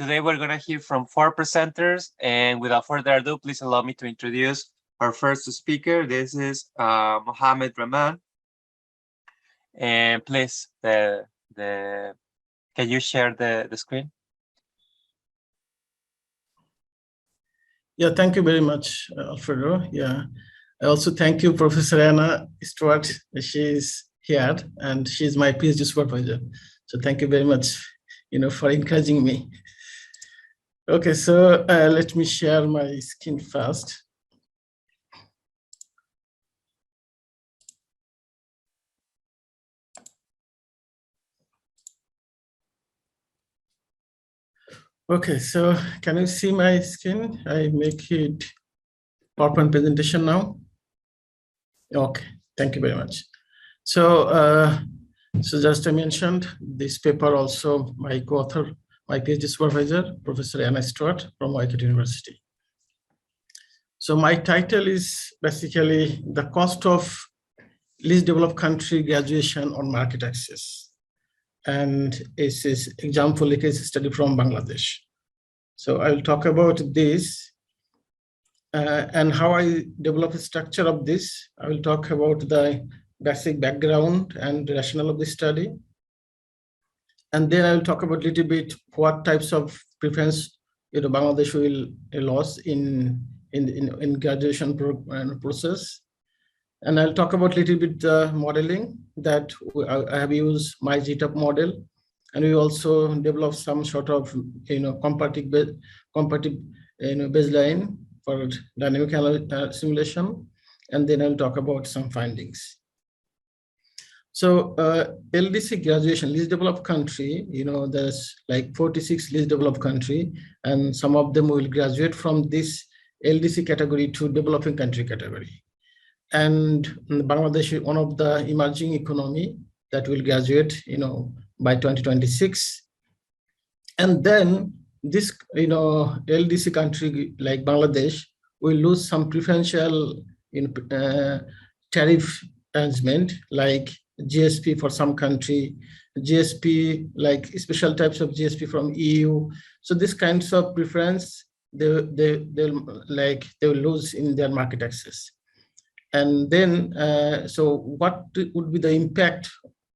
Today we're going to hear from 4 presenters, and without further ado, please allow me to introduce our first speaker. This is Mohammad Rahman. And please, can you share the screen? Yeah, thank you very much, Alfredo. Yeah, I also thank you, Professor Anna Stewart. She's here and she's my PhD supervisor. So thank you very much, for encouraging me. Okay, so let me share my screen first. Okay, so can you see my screen? I make it PowerPoint presentation now. Okay, thank you very much. So, just I mentioned this paper also my co-author, my PhD supervisor, Professor Anna Stewart from Waikato University. So my title is basically the cost of least developed country graduation on market access. And it's this example case study from Bangladesh. So I'll talk about this and how I develop the structure of this. I will talk about the basic background and rationale of the study. And then I will talk about a little bit what types of preference Bangladesh will lose in graduation process. And I'll talk about a little bit modeling that I have used my GTAP model, and we also develop some sort of comparative baseline for dynamic simulation, and then I'll talk about some findings. So LDC graduation, least developed country, there's like 46 least developed country, and some of them will graduate from this LDC category to developing country category. And Bangladesh is one of the emerging economy that will graduate, by 2026. And then this, LDC country like Bangladesh will lose some preferential tariff arrangement like GSP for some country, GSP like special types of GSP from EU. So these kinds of preference they'll lose in their market access. And then, so what would be the impact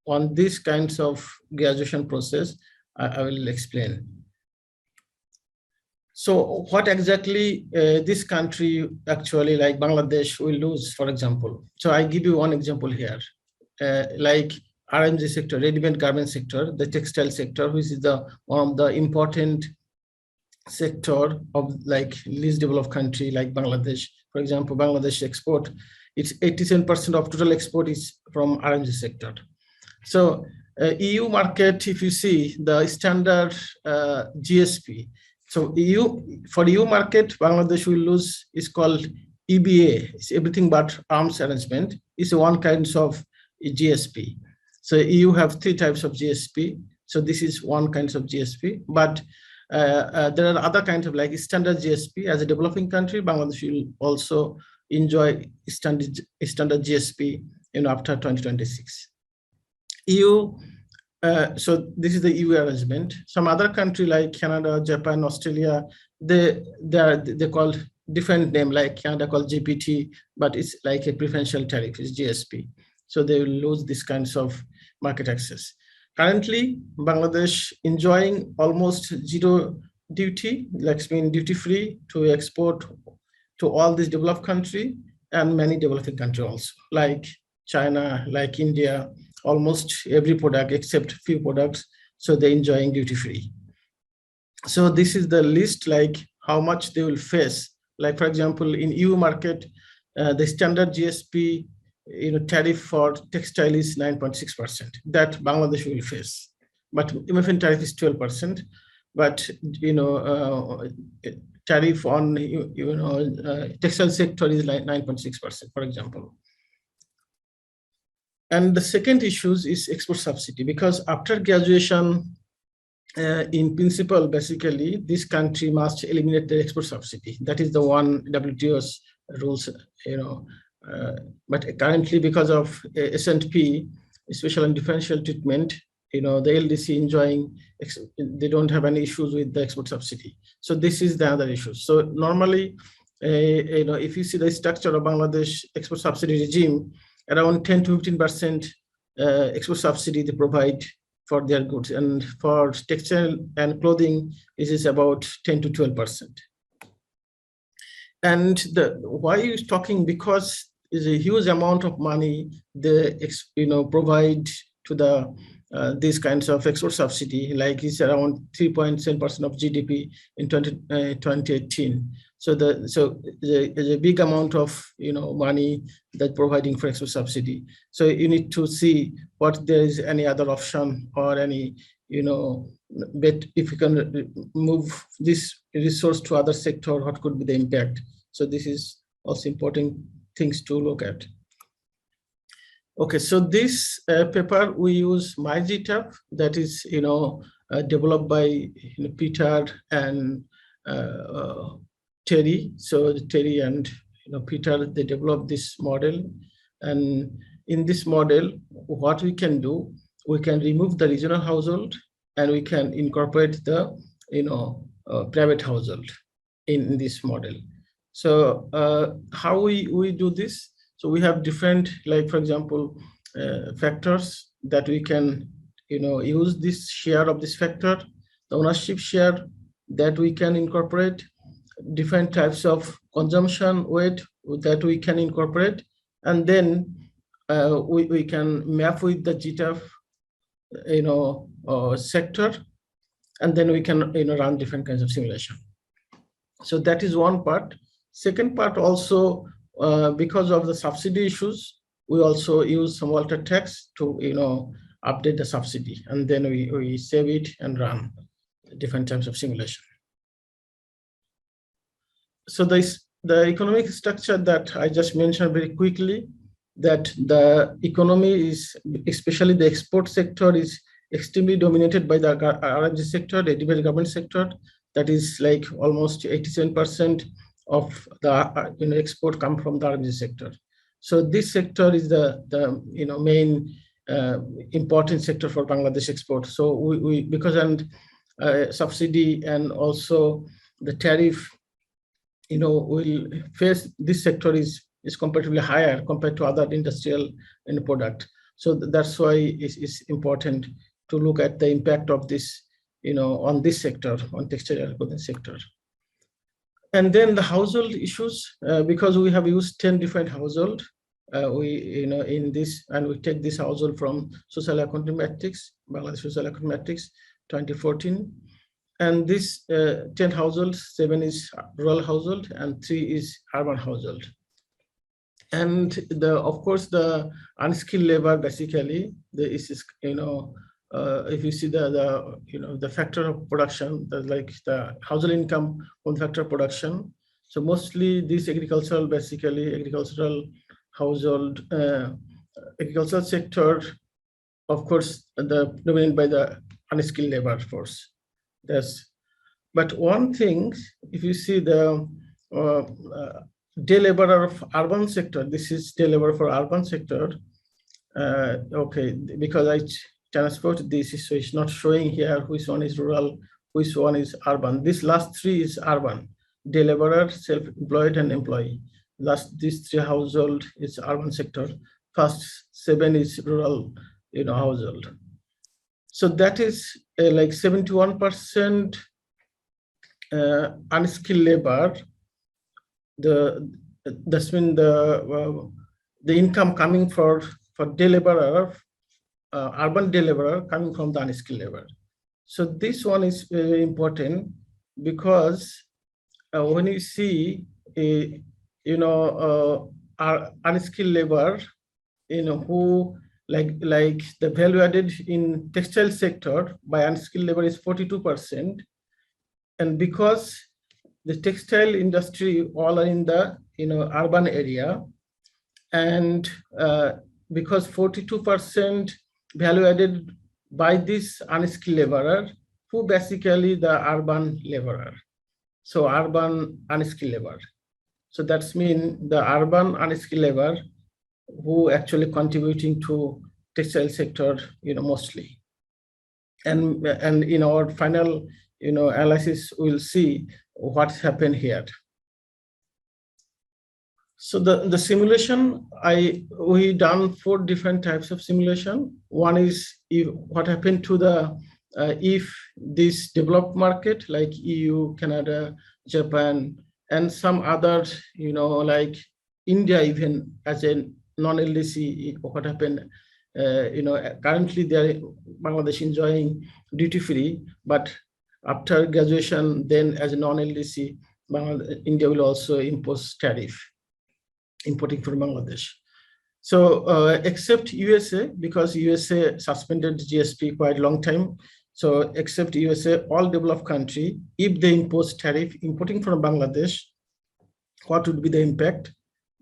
on these kinds of graduation process? I will explain. So what exactly this country actually like Bangladesh will lose, for example. So I give you one example here, like RMG sector, ready-made garment sector, the textile sector, which is one of the important sector of like least developed country like Bangladesh. For example, Bangladesh export, it's 87% of total export is from RMG sector. So EU market, if you see the standard GSP, so for EU market, Bangladesh will lose, is called EBA, it's everything but arms arrangement. It's one kind of GSP. So EU have 3 types of GSP. So this is one kind of GSP, but there are other kinds of like standard GSP. As a developing country, Bangladesh will also enjoy standard GSP after 2026. EU, so this is the EU arrangement. Some other country like Canada, Japan, Australia, they call different name, like Canada called GPT, but it's like a preferential tariff, it's GSP. So they will lose this kinds of market access. Currently, Bangladesh enjoying almost zero duty, like mean duty-free to export to all these developed country and many developing countries also, like China, like India, almost every product except few products. So they're enjoying duty-free. So this is the list, like how much they will face. Like for example, in EU market, the standard GSP tariff for textile is 9.6% that Bangladesh will face, but MFN tariff is 12%. But tariff on textile sector is like 9.6%, for example. And the second issue is export subsidy, because after graduation, in principle, basically, this country must eliminate the export subsidy. That is the one WTO's rules, but currently because of S&P, special and differential treatment, the LDC enjoying, they don't have any issues with the export subsidy. So this is the other issue. So normally, if you see the structure of Bangladesh export subsidy regime, around 10 to 15% export subsidy they provide for their goods, and for textile and clothing, it is about 10 to 12%. And why is talking? Because it's a huge amount of money they provide to the these kinds of export subsidy, like it's around 3.7% of GDP in 2018. So there's a big amount of money that providing for export subsidy. So you need to see what there is any other option or any but if you can move this resource to other sector, what could be the impact? So this is also important things to look at. Okay, so this paper we use my GTAP, that is developed by Peter and Terry. So Terry and Peter, they developed this model, and in this model, what we can do, we can remove the regional household and we can incorporate the private household in this model. So how we do this? So we have different, like for example, factors that we can use this share of this factor, the ownership share that we can incorporate, different types of consumption weight that we can incorporate, and then we can map with the GTAP sector, and then we can run different kinds of simulation. So that is one part. Second part also, because of the subsidy issues, we also use some alter text to update the subsidy, and then we save it and run different types of simulation. So the economic structure that I just mentioned very quickly, that the economy is, especially the export sector, is extremely dominated by the RMG sector, the developed government sector. That is like almost 87% of the export come from the RMG sector. So this sector is the main important sector for Bangladesh export. So we because subsidy and also the tariff, will face, this sector is comparatively higher compared to other industrial product. So that's why it's important to look at the impact of this, on this sector, on textile and clothing sector. And then the household issues, because we have used 10 different household, in this, and we take this household from social accounting matrix, Bangladesh social accounting matrix 2014. And this 10 households, 7 is rural household and 3 is urban household. And of course the unskilled labor, basically if you see the factor of production, like the household income on factor of production. So mostly this agricultural household, agricultural sector, of course, dominated by the unskilled labor force. But one thing, if you see the day laborer of urban sector, this is day laborer for urban sector. Okay, because I transport this, so it's not showing here which one is rural, which one is urban. This last 3 is urban: day laborer, self-employed, and employee. These 3 household is urban sector. First 7 is rural, household. So that is like 71% unskilled labor. That's when the income coming for day laborer, urban day laborer, coming from the unskilled labor. So this one is very important, because when you see our unskilled labor, who like the value added in textile sector by unskilled labor is 42%, and because the textile industry all are in the urban area, and because 42% value added by this unskilled laborer, who basically the urban laborer, so urban unskilled labor. So that's mean the urban unskilled labor who actually contributing to textile sector, mostly. and in our final analysis, we'll see what's happened here. So the simulation, we done 4 different types of simulation. One is what happened to the if this developed market like EU, Canada, Japan, and some other, like India, even as a non-LDC, what happened? Currently Bangladesh enjoying duty-free, but after graduation, then as a non-LDC, India will also impose tariff importing from Bangladesh. So except USA, because USA suspended GSP quite a long time. So except USA, all developed country, if they impose tariff importing from Bangladesh, what would be the impact?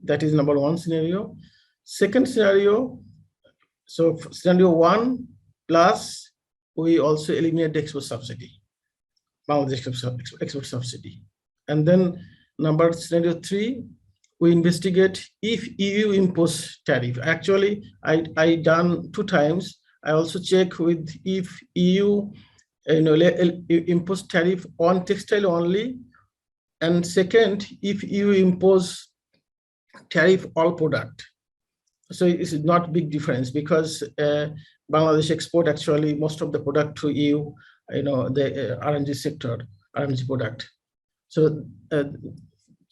That is number 1 scenario. Second scenario, so scenario 1 plus we also eliminate the export subsidy, Bangladesh export subsidy. And then scenario 3, we investigate if EU impose tariff. Actually, I done 2 times. I also check with if EU impose tariff on textile only, and second, if EU impose tariff all product. So it's not big difference, because Bangladesh export actually most of the product to EU, the RNG sector, RNG product. So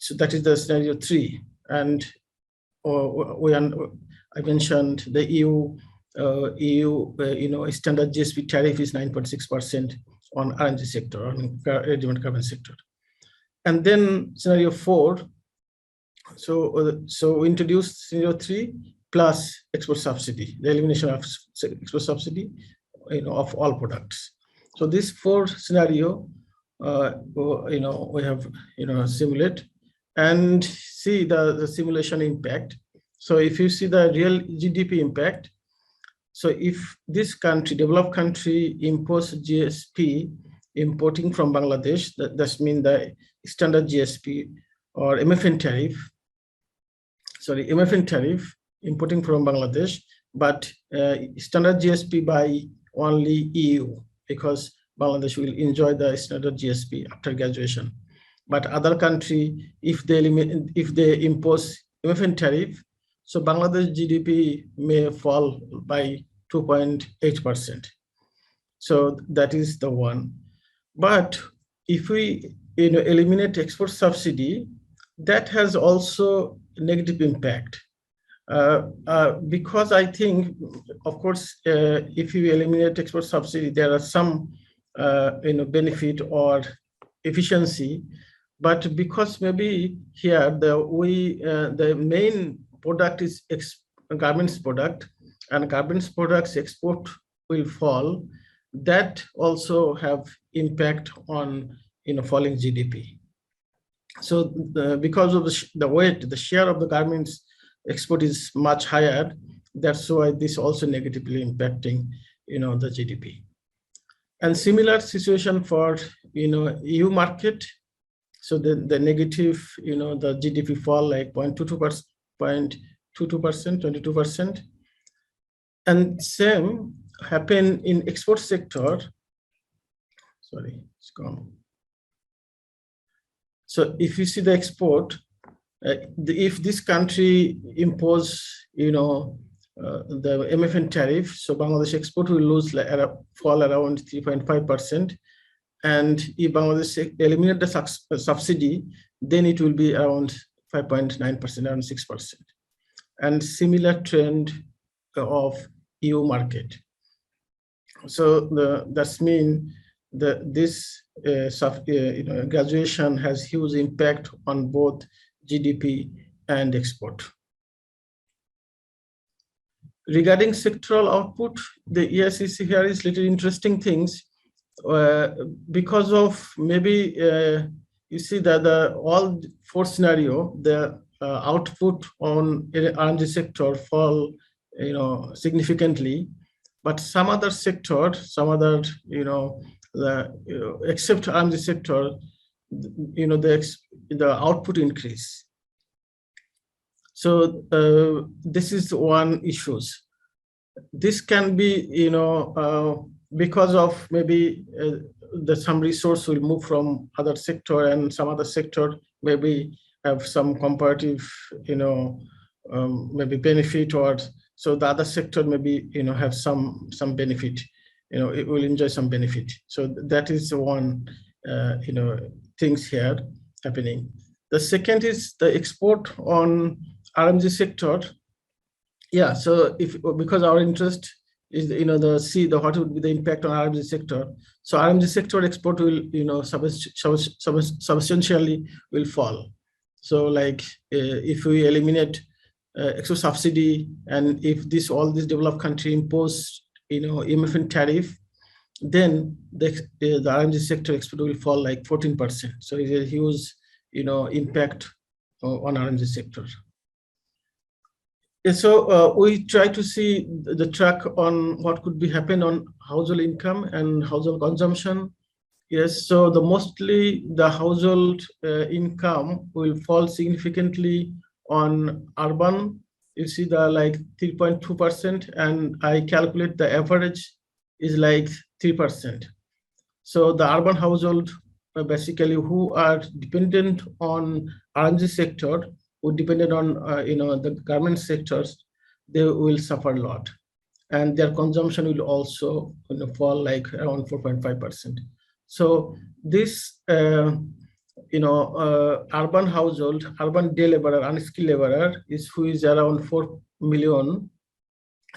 so that is the scenario 3, and I mentioned the EU standard GSP tariff is 9.6% on RNG sector, on ready-made garment sector. And then scenario 4, so we introduced scenario 3 plus export subsidy, the elimination of export subsidy, of all products. So this 4 scenario, we have simulate and see the simulation impact. So if you see the real GDP impact, so if this country, developed country, impose GSP importing from Bangladesh, that means the standard GSP or MFN tariff, MFN tariff importing from Bangladesh, but standard GSP by only EU, because Bangladesh will enjoy the standard GSP after graduation. But other country, if they impose MFN tariff, so Bangladesh GDP may fall by 2.8%. So that is the one. But if we eliminate export subsidy, that has also negative impact. Because I think, of course, if you eliminate export subsidy, there are some benefit or efficiency, but because maybe here the main product is garments product, and garments products export will fall, that also have impact on falling GDP. So because of the weight, the share of the garments export is much higher. That's why this also negatively impacting the GDP. And similar situation for EU market. So the negative, the GDP fall like 0.22%, 22%. And same happen in export sector. Sorry, it's gone. So if you see the export, if this country impose, the MFN tariff, so Bangladesh export will lose fall around 3.5%. And if Bangladesh eliminate the subsidy, then it will be around 5.9%, around 6%. And similar trend of EU market. So that's mean that this graduation has huge impact on both GDP and export. Regarding sectoral output, the EICC here is little interesting things, because of maybe you see that all 4 scenario, the output on RNG sector fall significantly, but some other sector, except RNG sector, the output increase. So this is one issues. This can be because of maybe some resource will move from other sector, and some other sector maybe have some comparative, maybe benefit, or so the other sector maybe have some benefit, it will enjoy some benefit. So that is one things here happening. The second is the export on RMG sector. Yeah, so because our interest is what would be the impact on RMG sector. So RMG sector export will substantially will fall. So like if we eliminate extra subsidy, and if all these developed country impose MFN tariff, then the RMG sector export will fall like 14%. So it's a huge impact on RMG sector. So we try to see the track on what could be happen on household income and household consumption. Yes, so mostly the household income will fall significantly on urban. You see the like 3.2%, and I calculate the average is like 3%. So the urban household basically who are dependent on RMG sector, who depended on the garment sectors, they will suffer a lot, and their consumption will also fall like around 4.5%. So this urban household, urban day laborer, unskilled laborer who is around 4 million,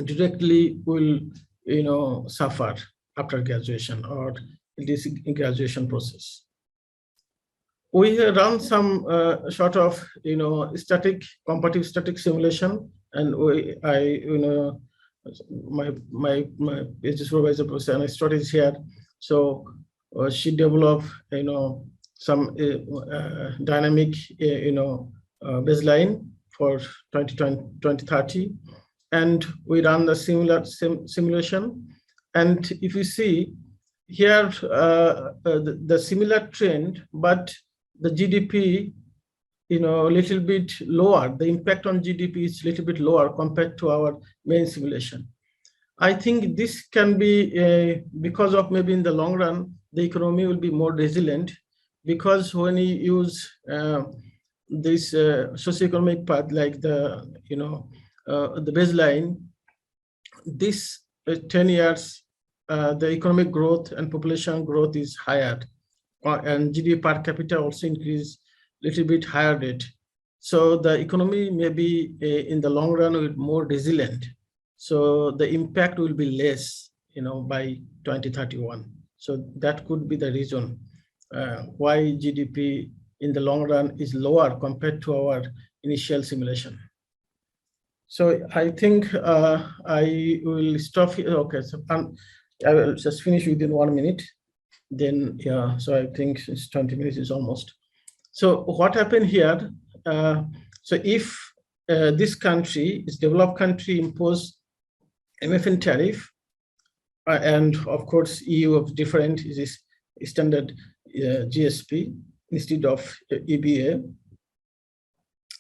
directly will suffer after graduation or this graduation process. We run some sort of comparative static simulation, and my PhD supervisor, Professor Anna Stott, is here. So she developed some dynamic baseline for 2030, and we run the similar simulation. And if you see here the similar trend, but the GDP, little bit lower. The impact on GDP is a little bit lower compared to our main simulation. I think this can be because of maybe in the long run, the economy will be more resilient, because when you use this socioeconomic path, like the baseline, this 10 years, the economic growth and population growth is higher, and GDP per capita also increase a little bit higher rate. So the economy may be in the long run will be more resilient. So the impact will be less, by 2031. So that could be the reason why GDP in the long run is lower compared to our initial simulation. So I think I will stop here. Okay, so I will just finish within 1 minute. Then, yeah, so I think it's 20 minutes is almost. So what happened here? So if this country, is developed country, impose MFN tariff, and of course EU of different is standard GSP instead of EBA.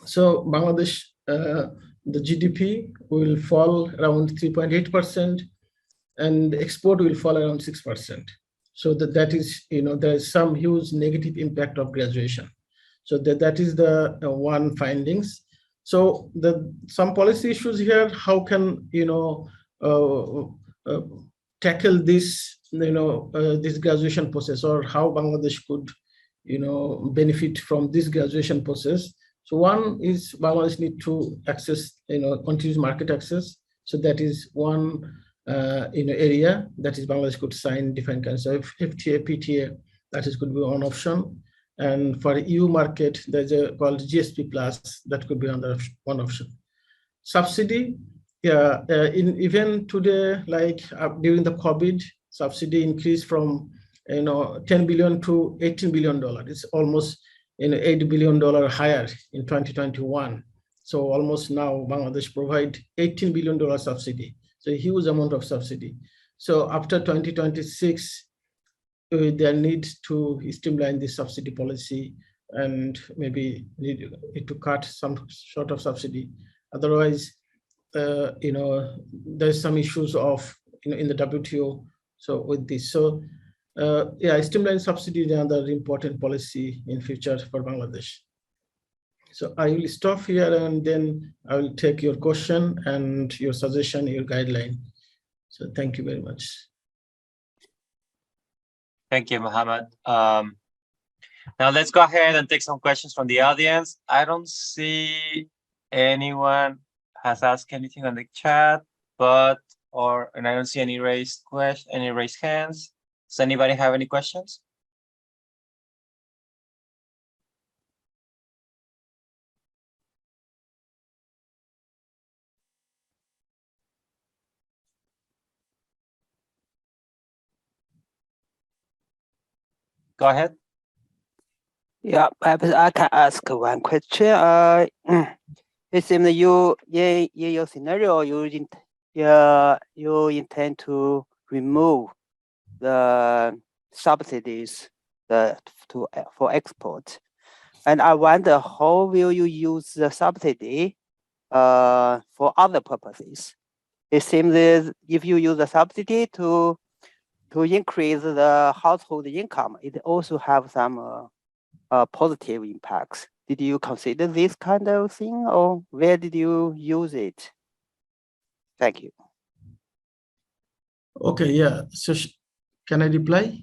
So Bangladesh, the GDP will fall around 3.8%, and export will fall around 6%. So that is, there is some huge negative impact of graduation. So that is the one findings. So some policy issues here. How can tackle this this graduation process, or how Bangladesh could benefit from this graduation process? So one is Bangladesh need to access continuous market access. So that is one area that is Bangladesh could sign different kinds of FTA, PTA. That is could be one option. And for EU market, there's a called GSP plus, that could be one option. Subsidy, yeah, even today, like during the COVID, subsidy increased from 10 billion to $18 billion. It's almost $8 billion higher in 2021. So almost now Bangladesh provide $18 billion subsidy. So a huge amount of subsidy. So after 2026, there needs to streamline the subsidy policy, and maybe need to cut some sort of subsidy. Otherwise, there's some issues of in the WTO So with this, so yeah, streamline subsidy is another important policy in future for Bangladesh. So I will stop here and then I will take your question and your suggestion, your guideline. So thank you very much. Thank you, Mohammad. Now let's go ahead and take some questions from the audience. I don't see anyone has asked anything on the chat, and I don't see any raised hands. Does anybody have any questions? Go ahead. Yeah, I can ask one question. It seems you, in your scenario, you intend to remove the subsidies for export, and I wonder how will you use the subsidy for other purposes? It seems that if you use the subsidy to increase the household income, it also have some positive impacts. Did you consider this kind of thing, or where did you use it? Thank you. Okay, yeah. So can I reply?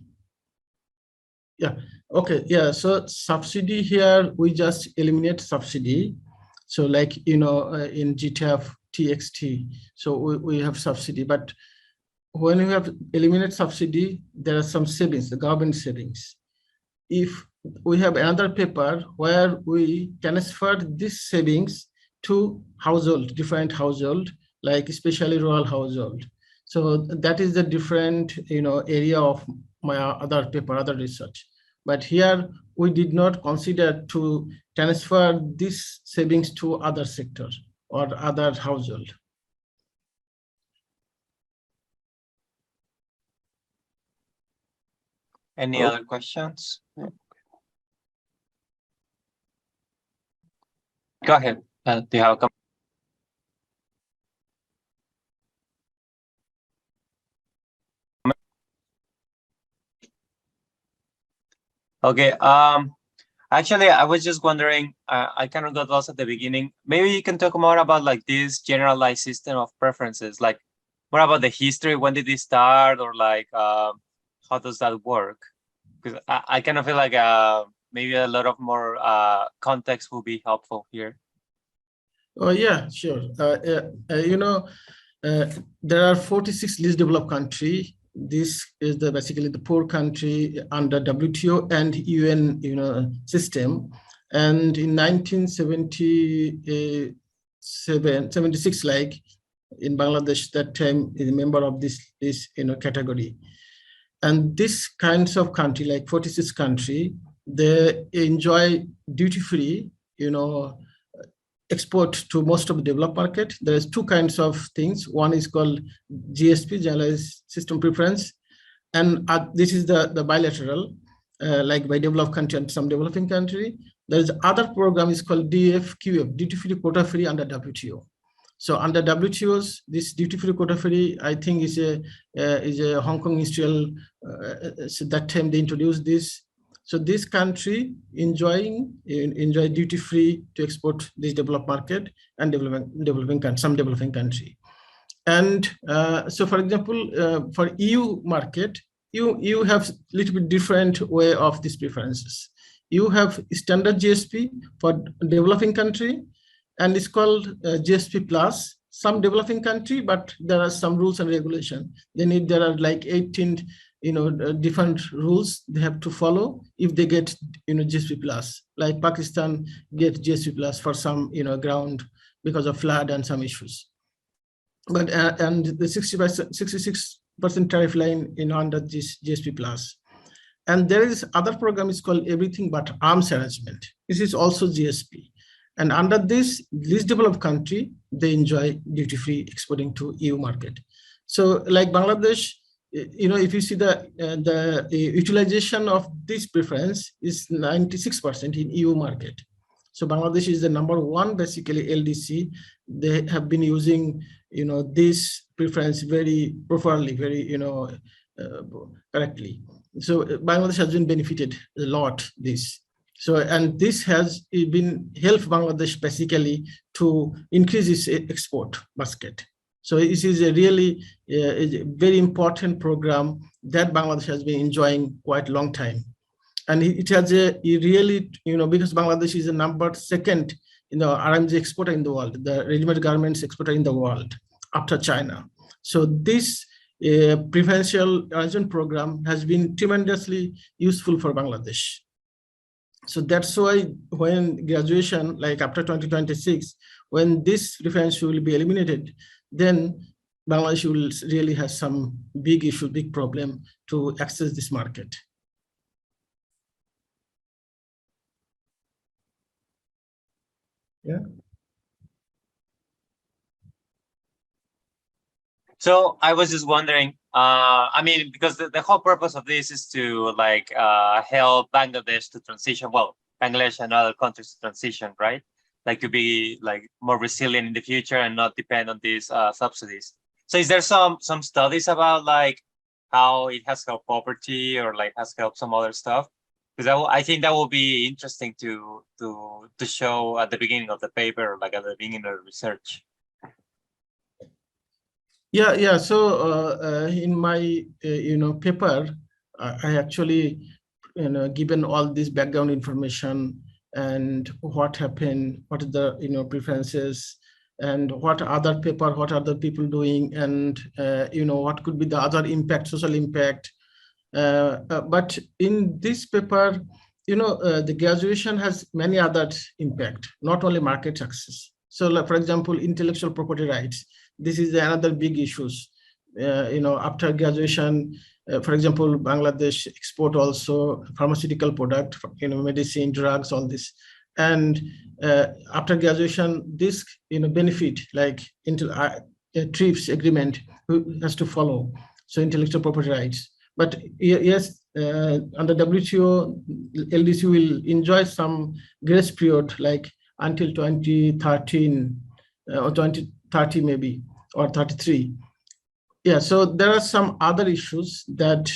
Yeah. Okay. Yeah. So subsidy here, we just eliminate subsidy. So like, in GTAP, TXT, so we have subsidy, but when we have eliminate subsidy, there are some savings, the government savings. If we have another paper where we transfer this savings to household, different household, like especially rural household. So that is the different, area of my other paper, other research. But here we did not consider to transfer this savings to other sectors or other household. Any other questions? Go ahead. Do you have a comment? Okay. Actually, I was just wondering. I kind of got lost at the beginning. Maybe you can talk more about like this generalized system of preferences, like more about the history. When did it start, or like how does that work? Because I kind of feel like maybe a lot of more context will be helpful here. Oh yeah, sure. There are 46 least developed countries. This is basically the poor country under WTO and UN, system. And in 1976, like in Bangladesh, that time is a member of this category. And this kinds of country, like 46 country, they enjoy duty-free, export to most of the developed market. There's two kinds of things. One is called GSP, Generalized System Preference. And this is the bilateral, like by developed country and some developing country. There's other program is called DFQF, Duty-Free Quota Free under WTO. So under WTO's, this duty-free quota free, I think is a Hong Kong industrial. So that time they introduced this. So this country enjoy duty-free to export this developed market and some developing country. And so, for example, for EU market, you have a little bit different way of these preferences. You have standard GSP for developing country, and it's called GSP Plus. Some developing country, but there are some rules and regulation. There are like 18, different rules they have to follow if they get, GSP Plus. Like Pakistan get GSP Plus for some, ground because of flood and some issues. But and the 66% tariff line under this GSP Plus. And there is other program is called Everything But Arms Arrangement. This is also GSP. And under this least developed country, they enjoy duty-free exporting to EU market. So like Bangladesh, if you see the utilization of this preference is 96% in EU market. So Bangladesh is the number one, basically LDC. They have been using, this preference very properly, very, correctly. So Bangladesh has been benefited a lot this. So, and this has been helped Bangladesh basically to increase its export basket. So this is a really a very important program that Bangladesh has been enjoying quite a long time. And it has a really, because Bangladesh is the number second RMG exporter in the world, the ready-made garments exporter in the world after China. So this preferential arrangement program has been tremendously useful for Bangladesh. So that's why when graduation, like after 2026, when this preference will be eliminated, then Bangladesh will really have some big issue, big problem to access this market. Yeah. So I was just wondering, I mean, because the whole purpose of this is to like help Bangladesh to transition, well, Bangladesh and other countries to transition, right? Like to be like more resilient in the future and not depend on these subsidies. So is there some studies about like how it has helped poverty or like has helped some other stuff? Because I think that will be interesting to show at the beginning of the paper, like at the beginning of the research. Yeah. So in my paper, I actually given all this background information and what happened, what are the preferences, and what other paper, what other people doing, and what could be the other impact, social impact. But in this paper, the graduation has many other impact, not only market access. So, like, for example, intellectual property rights. This is another big issues. After graduation, for example, Bangladesh export also pharmaceutical product, medicine, drugs, all this. And after graduation, this benefit like TRIPS agreement has to follow. So intellectual property rights. But yes, under WTO, LDC will enjoy some grace period like until 2013 or 2030 maybe, or 33. Yeah, so there are some other issues that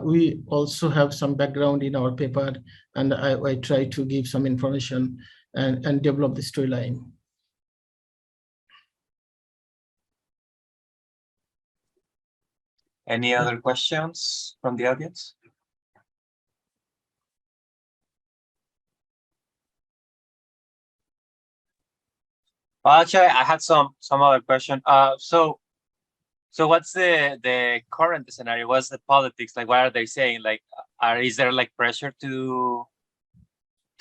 we also have some background in our paper, and I try to give some information and develop the storyline. Any other questions from the audience? Well, actually, I had some other question. So what's the current scenario? What's the politics like? What are they saying? Like, is there like pressure to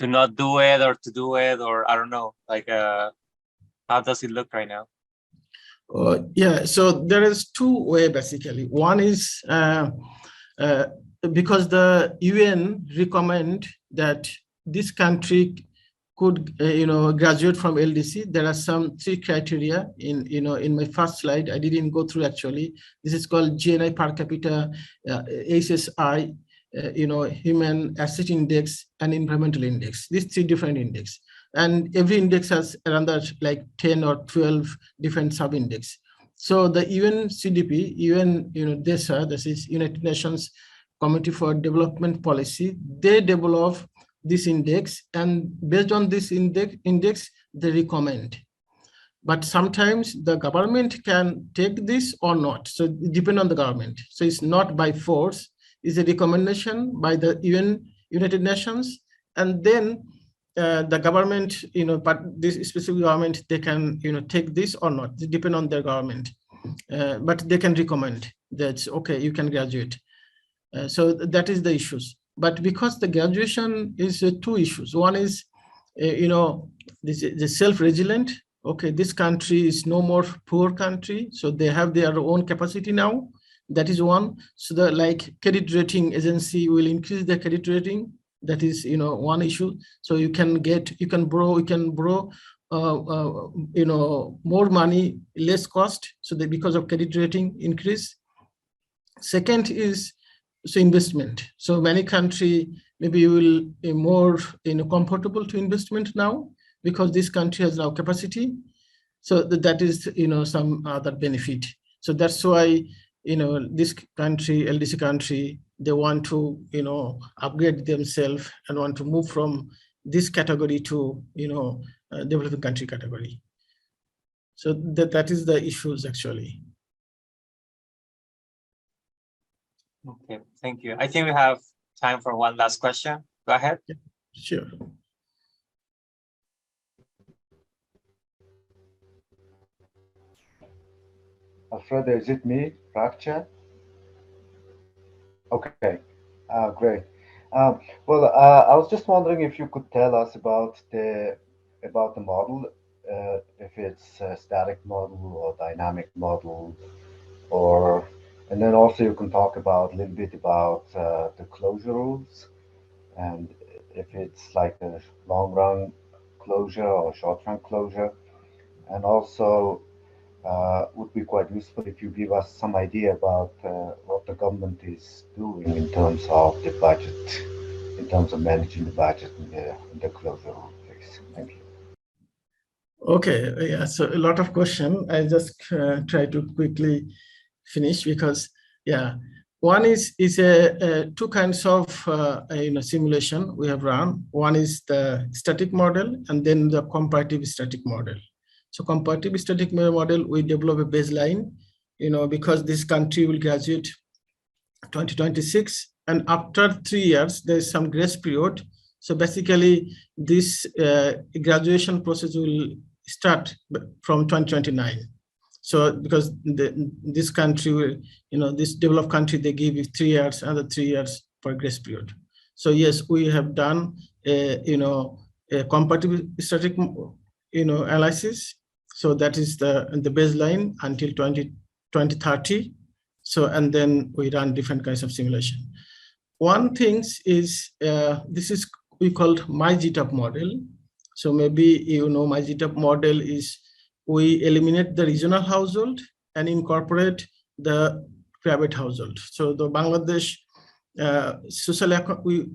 not do it or to do it, or I don't know? Like, how does it look right now? Yeah, so there is two ways basically. One is because the UN recommend that this country could graduate from LDC. There are some three criteria in my first slide. I didn't go through actually. This is called GNI per capita, HSI, human asset index, and environmental index. These three different index. And every index has another like 10 or 12 different sub-index. So the UN CDP, UN, DESA, this is United Nations Committee for Development Policy, they develop this index, and based on this index, they recommend. But sometimes the government can take this or not. So it depends on the government. So it's not by force, it's a recommendation by the United Nations, and then the government, but this specific government, they can, take this or not. It depends on their government, but they can recommend that, okay, you can graduate. So that is the issues. But because the graduation is two issues. One is, this is the self-resilient. Okay, this country is no more poor country, so they have their own capacity now. That is one. So the like credit rating agency will increase their credit rating. That is, one issue. So you can borrow, more money, less cost. So that because of credit rating increase. Second is investment. So many country maybe you will be more comfortable to investment now because this country has now capacity. So that is some other benefit. So that's why this country, LDC country, they want to, upgrade themselves and want to move from this category to, developing country category. So that is the issues actually. Okay, thank you. I think we have time for one last question. Go ahead. Yeah, sure. Alfredo, is it me, Ragcha? Okay, great. Well, I was just wondering if you could tell us about the model, if it's a static model or dynamic model, and then also you can talk about a little bit about the closure rules, and if it's like a long run closure or short run closure, and also would be quite useful if you give us some idea about what the government is doing in terms of the budget, in terms of managing the budget in the closure rule, please. Thank you. Okay, yeah, so a lot of question. I just try to quickly finish because, yeah, one is a two kinds of simulation we have run. One is the static model and then the comparative static model. So comparative static model, we develop a baseline, because this country will graduate 2026, and after 3 years, there is some grace period. So basically, this graduation process will start from 2029. So because this country, this developed country, they give you 3 years, another 3 years for grace period. So yes, we have done a comparative static, analysis. So that is the baseline until 2030. So, and then we run different kinds of simulation. One thing is, this is we called my GTAP model. So maybe my GTAP model is we eliminate the regional household and incorporate the private household. So the Bangladesh social we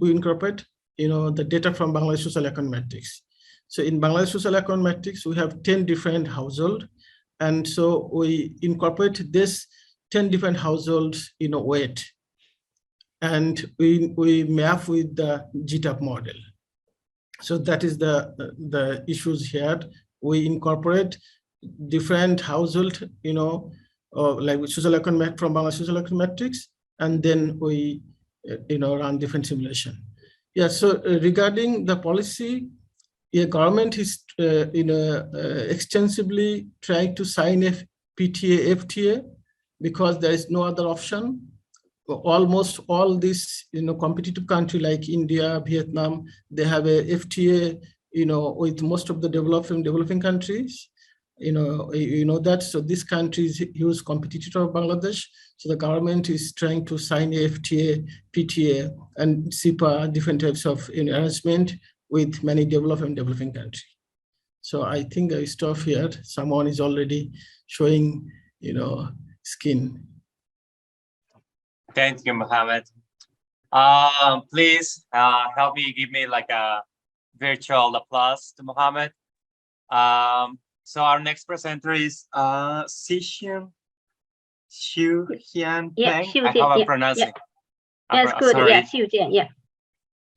incorporate the data from Bangladesh social account matrix. So in Bangladesh social account matrix, we have 10 different households, and so we incorporate this 10 different households weight, and we map with the GTAP model. So that is the issues here. We incorporate different household, like social account from Bangladesh social account matrix, and then we run different simulation. Yeah. So regarding the policy, government is extensively trying to sign a PTA, FTA, because there is no other option. Almost all these competitive country like India, Vietnam, they have a FTA with most of the developing countries. That. So this country is huge competitor of Bangladesh. So the government is trying to sign a FTA, PTA, and CIPA, different types of arrangement with many developing countries. So I think I stop here. Someone is already showing, skin. Thank you, Mohammad. Please help me, give me like a virtual applause to Mohammad. So our next presenter is Xiujian Peng. Yeah, I hope I'm pronouncing. That's good. Sorry. Yeah, Xiujian. Yeah.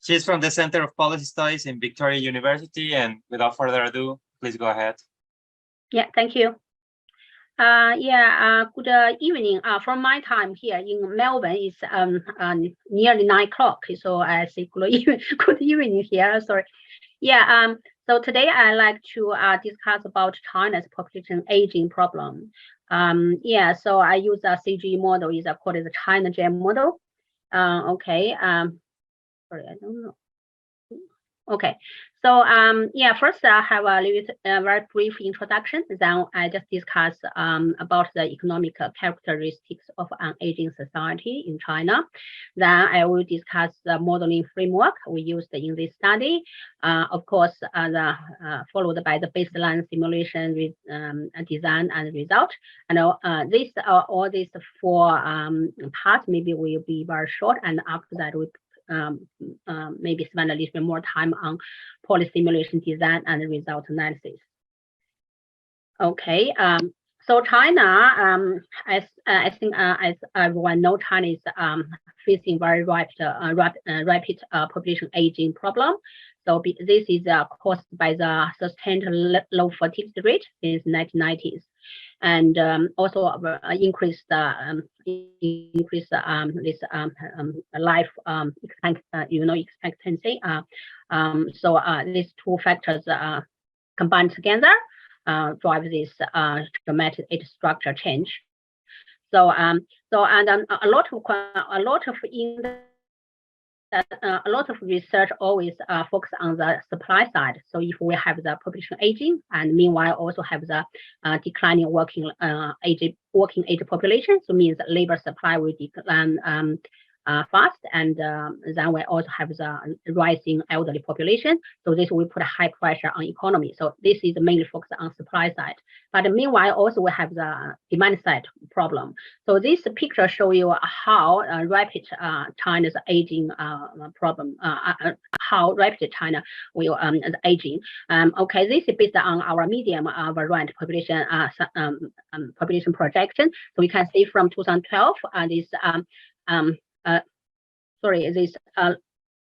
She's from the Center of Policy Studies in Victoria University, and without further ado, please go ahead. Yeah, thank you. Good evening. From my time here in Melbourne, it's nearly 9 o'clock. So I say good evening here. Sorry. Yeah. So today I like to discuss about China's population aging problem. So I use a CG model, is called the China Gen model. Okay. Sorry, I don't know. Okay, so first I have a very brief introduction. Then I just discuss about the economic characteristics of an aging society in China. Then I will discuss the modeling framework we used in this study. Of course, followed by the baseline simulation with design and result. And all these four parts maybe will be very short, and after that we maybe spend a little bit more time on policy simulation design and result analysis. Okay, So China, as I think as everyone knows, China is facing very rapid population aging problem. So this is caused by the sustained low fertility rate since 1990s, and also increased life expectancy. So these two factors combined together drive this dramatic age structure change. So a lot of research always focus on the supply side. So if we have the population aging, and meanwhile also have the declining working age population, so means labor supply will decline fast, and then we also have the rising elderly population. So this will put a high pressure on economy. So this is mainly focused on supply side. But meanwhile, also we have the demand side problem. So this picture show you how rapid China's aging problem, how rapid China will is aging. Okay, this is based on our medium variant population population projection. So we can see from 2012, this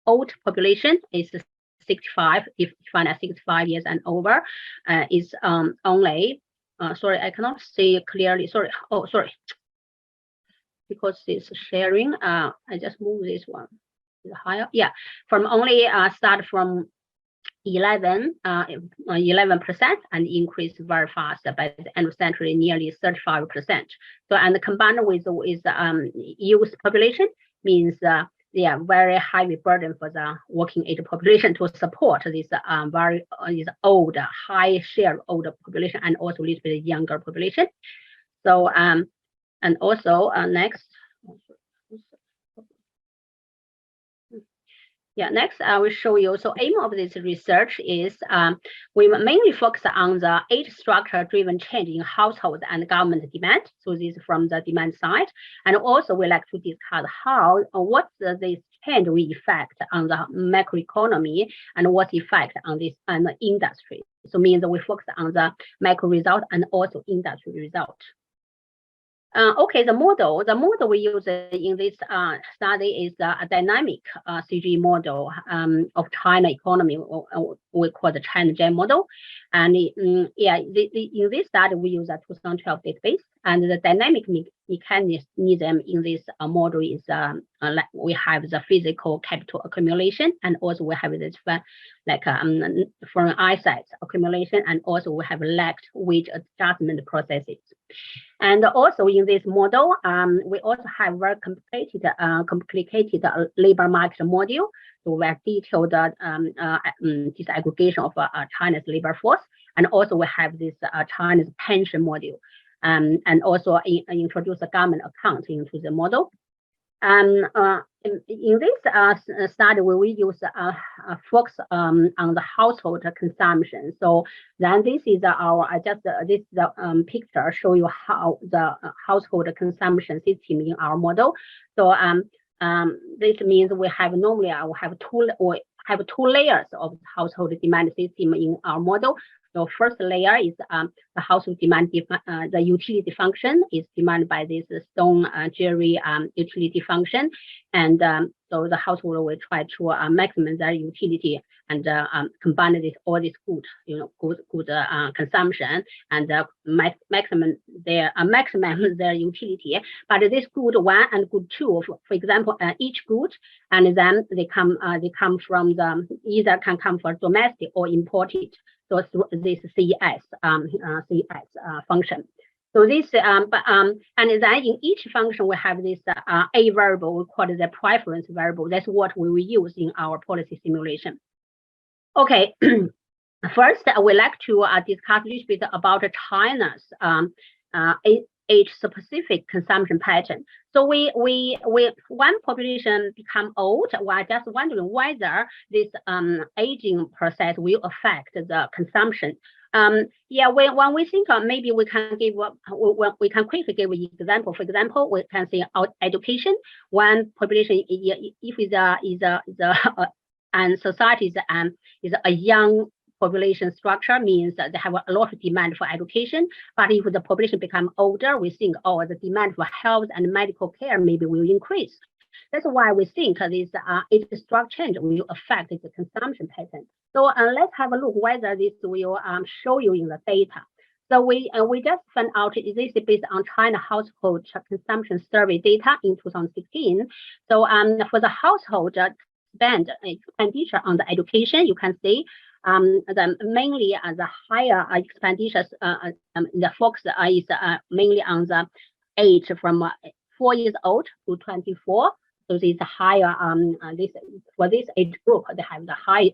old population is 65, if defined as 65 years and over, is only, sorry, I cannot see clearly, sorry, oh, sorry, because it's sharing, I just move this one higher, yeah, from only start from 11% and increase very fast by the end of the century, nearly 35%. So, and combined with youth population means very heavy burden for the working age population to support this this old, high share of older population and also a little bit younger population. So and also next. Yeah, next I will show you. So aim of this research is we mainly focus on the age structure driven change in household and government demand. So this is from the demand side. And also we like to discuss how, what this change will affect on the macroeconomy and what effect on this and the industry. So means that we focus on the macro result and also industry result. Okay, the model we use in this study is a dynamic CG model of China economy, we call the China Gen model. And in this study, we use a 2012 database, and the dynamic mechanism in this model is like we have the physical capital accumulation, and also we have this foreign assets accumulation, and also we have lagged wage adjustment processes. And also in this model, we also have very complicated labor market model. So we have detailed disaggregation of China's labor force, and also we have this China's pension model, and also introduce a government account into the model. And in this study, we will use focus on the household consumption. So then this is our picture show you how the household consumption system in our model. So this means we have normally I will have two layers of household demand system in our model. So first layer is the household demand, the utility function is demanded by this stone jerry utility function, and so the household will try to maximize their utility and combine all this good, good consumption and maximize their utility. But this good one and good two, for example, each good, and then they come from the either can come from domestic or imported. So through this CES function. So this and then in each function we have this a variable, we call it the preference variable. That's what we will use in our policy simulation. Okay, first we like to discuss a little bit about China's age-specific consumption pattern. So when population become old, we're just wondering whether this aging process will affect the consumption. Yeah, when we think maybe we can give we can quickly give an example. For example, we can say education. When population if and society is a young population structure means that they have a lot of demand for education. But if the population become older, we think, oh, the demand for health and medical care maybe will increase. That's why we think this age structure change will affect the consumption pattern. So let's have a look whether this will show you in the data. So we just found out this is based on China household consumption survey data in 2016. So for the household spend expenditure on the education, you can see mainly the higher expenditures. The focus is mainly on the age from 4 years old to 24. So this higher for this age group, they have the high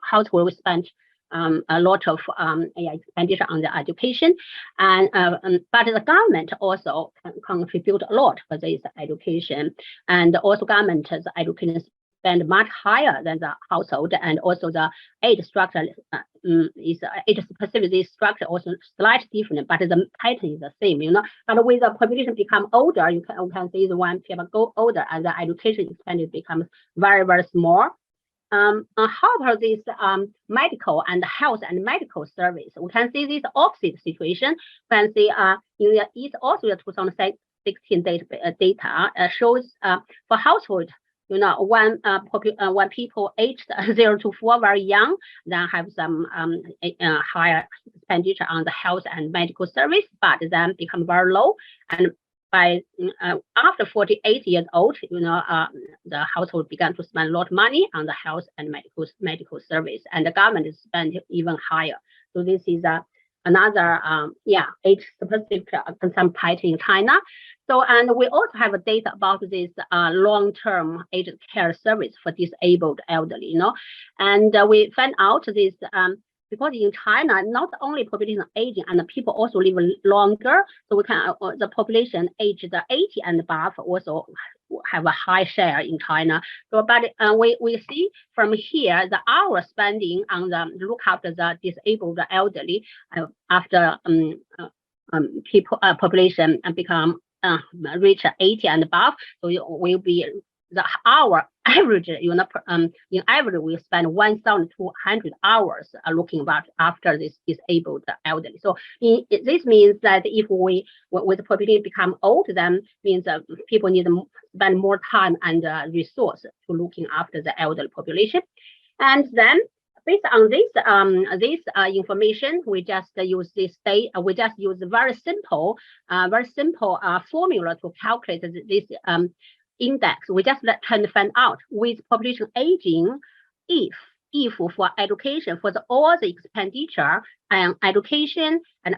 household spend a lot of expenditure on the education, and but the government also can contribute a lot for this education, and also government education spend much higher than the household, and also the age structure is age specific. This structure also slightly different, but the pattern is the same, you know. But with the population become older, you can see the when people go older, and the education expenditure becomes very, very small. How about this medical and health and medical service? We can see this opposite situation. We can see it's also the 2016 data shows for household, you know, when people aged 0 to 4 very young, then have some higher expenditure on the health and medical service, but then become very low. And by after 48 years old, you know, the household began to spend a lot of money on the health and medical service, and the government is spending even higher. So this is another age specific consumption pattern in China. So, and we also have data about this long-term aged care service for disabled elderly, you know, and we found out this because in China, not only population aging and the people also live longer, so we can the population aged 80 and above also have a high share in China. So, but we see from here the hour spending on the look after the disabled elderly after people population become reach 80 and above, so it will be the hour average, you know, in average we spend 1,200 hours looking about after this disabled elderly. So this means that if we, with the population become old, then means people need to spend more time and resource to looking after the elderly population. And then based on this information, we just use this data. We just use a very simple formula to calculate this index. We just can find out with population aging, if for education, for all the expenditure and education and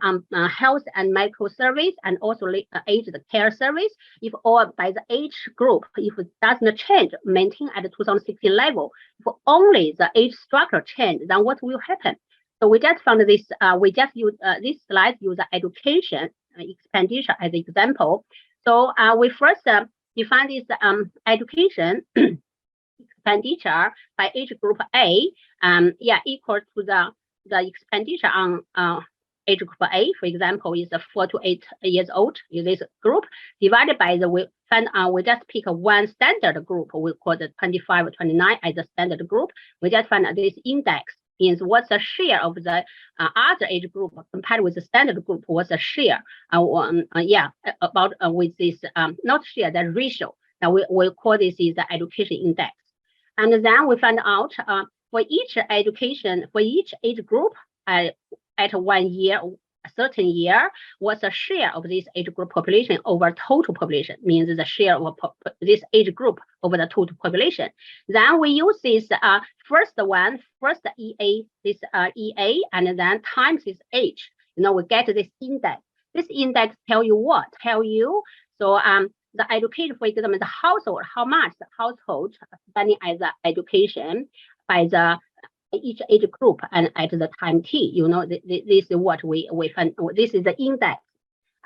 health and medical service and also aged care service, if all by the age group, if it doesn't change, maintain at the 2016 level, if only the age structure change, then what will happen? So we just found this, we just use this slide, use the education expenditure as an example. So we first define this education expenditure by age group A, equal to the expenditure on age group A, for example, is 4 to 8 years old in this group, divided by the, we just pick one standard group, we call it 25 or 29 as a standard group. We just find this index means what's the share of the other age group compared with the standard group, what's the share, about with this, not share, the ratio. Now we call this is the education index. And then we find out for each education, for each age group at 1 year, a certain year, what's the share of this age group population over total population, means the share of this age group over the total population. Then we use this first EA, this EA, and then times this age. You know, we get this index. This index tell you what? Tell you, so the education, for example, the household, how much the household spending as the education by the each age group and at the time t, you know, this is what we find. This is the index,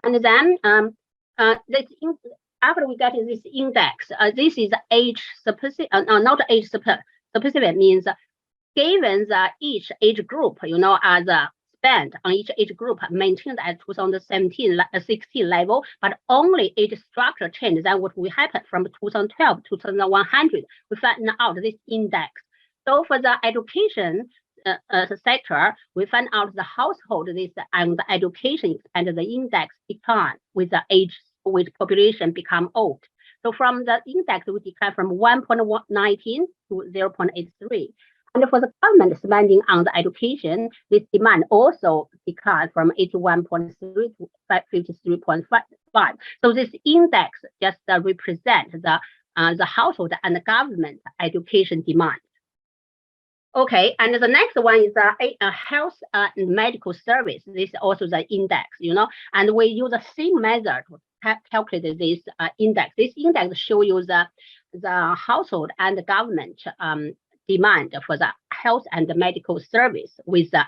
and then after we get this index, this is age specific, not age specific, means given the each age group, you know, as a spend on each age group maintained at 2016 level, but only age structure change. Then what will happen from 2012 to 2100? We find out this index. So for the education sector, we find out the household this and the education and the index decline with the age, with population become old. So from the index, we decline from 1.19 to 0.83. And for the government spending on the education, this demand also declined from 81.3 to 53.5. So this index just represents the household and the government education demand. Okay, and the next one is a health and medical service. This is also the index, and we use the same method to calculate this index. This index shows you the household and the government demand for the health and the medical service with the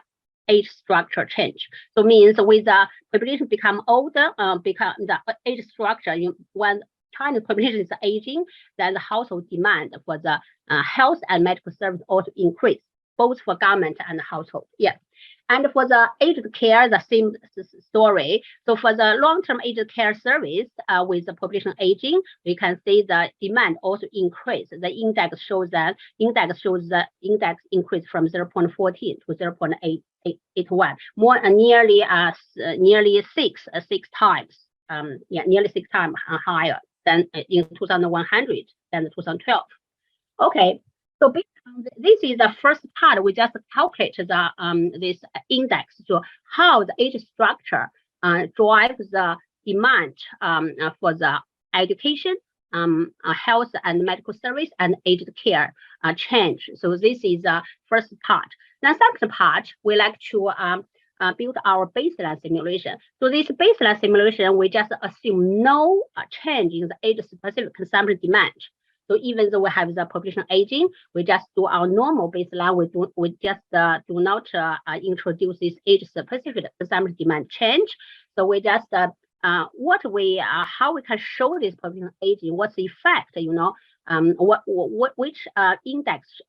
age structure change. So means with the population become older, become the age structure, when China's population is aging, then the household demand for the health and medical service also increase, both for government and household. Yeah. And for the aged care, the same story. So for the long-term aged care service, with the population aging, we can see the demand also increase. The index shows the index increase from 0.14 to 0.881, more nearly six times. Nearly 6 times higher than in 2100 than 2012. Okay, so based on this is the first part. We just calculate the this index, so how the age structure drives the demand for the education, health and medical service, and aged care change. So this is the first part. The second part, we like to build our baseline simulation. So this baseline simulation, we just assume no change in the age-specific consumption demand. So even though we have the population aging, we just do our normal baseline. We just do not introduce this age-specific consumption demand change. So we just how we can show this population aging, what's the effect, which index,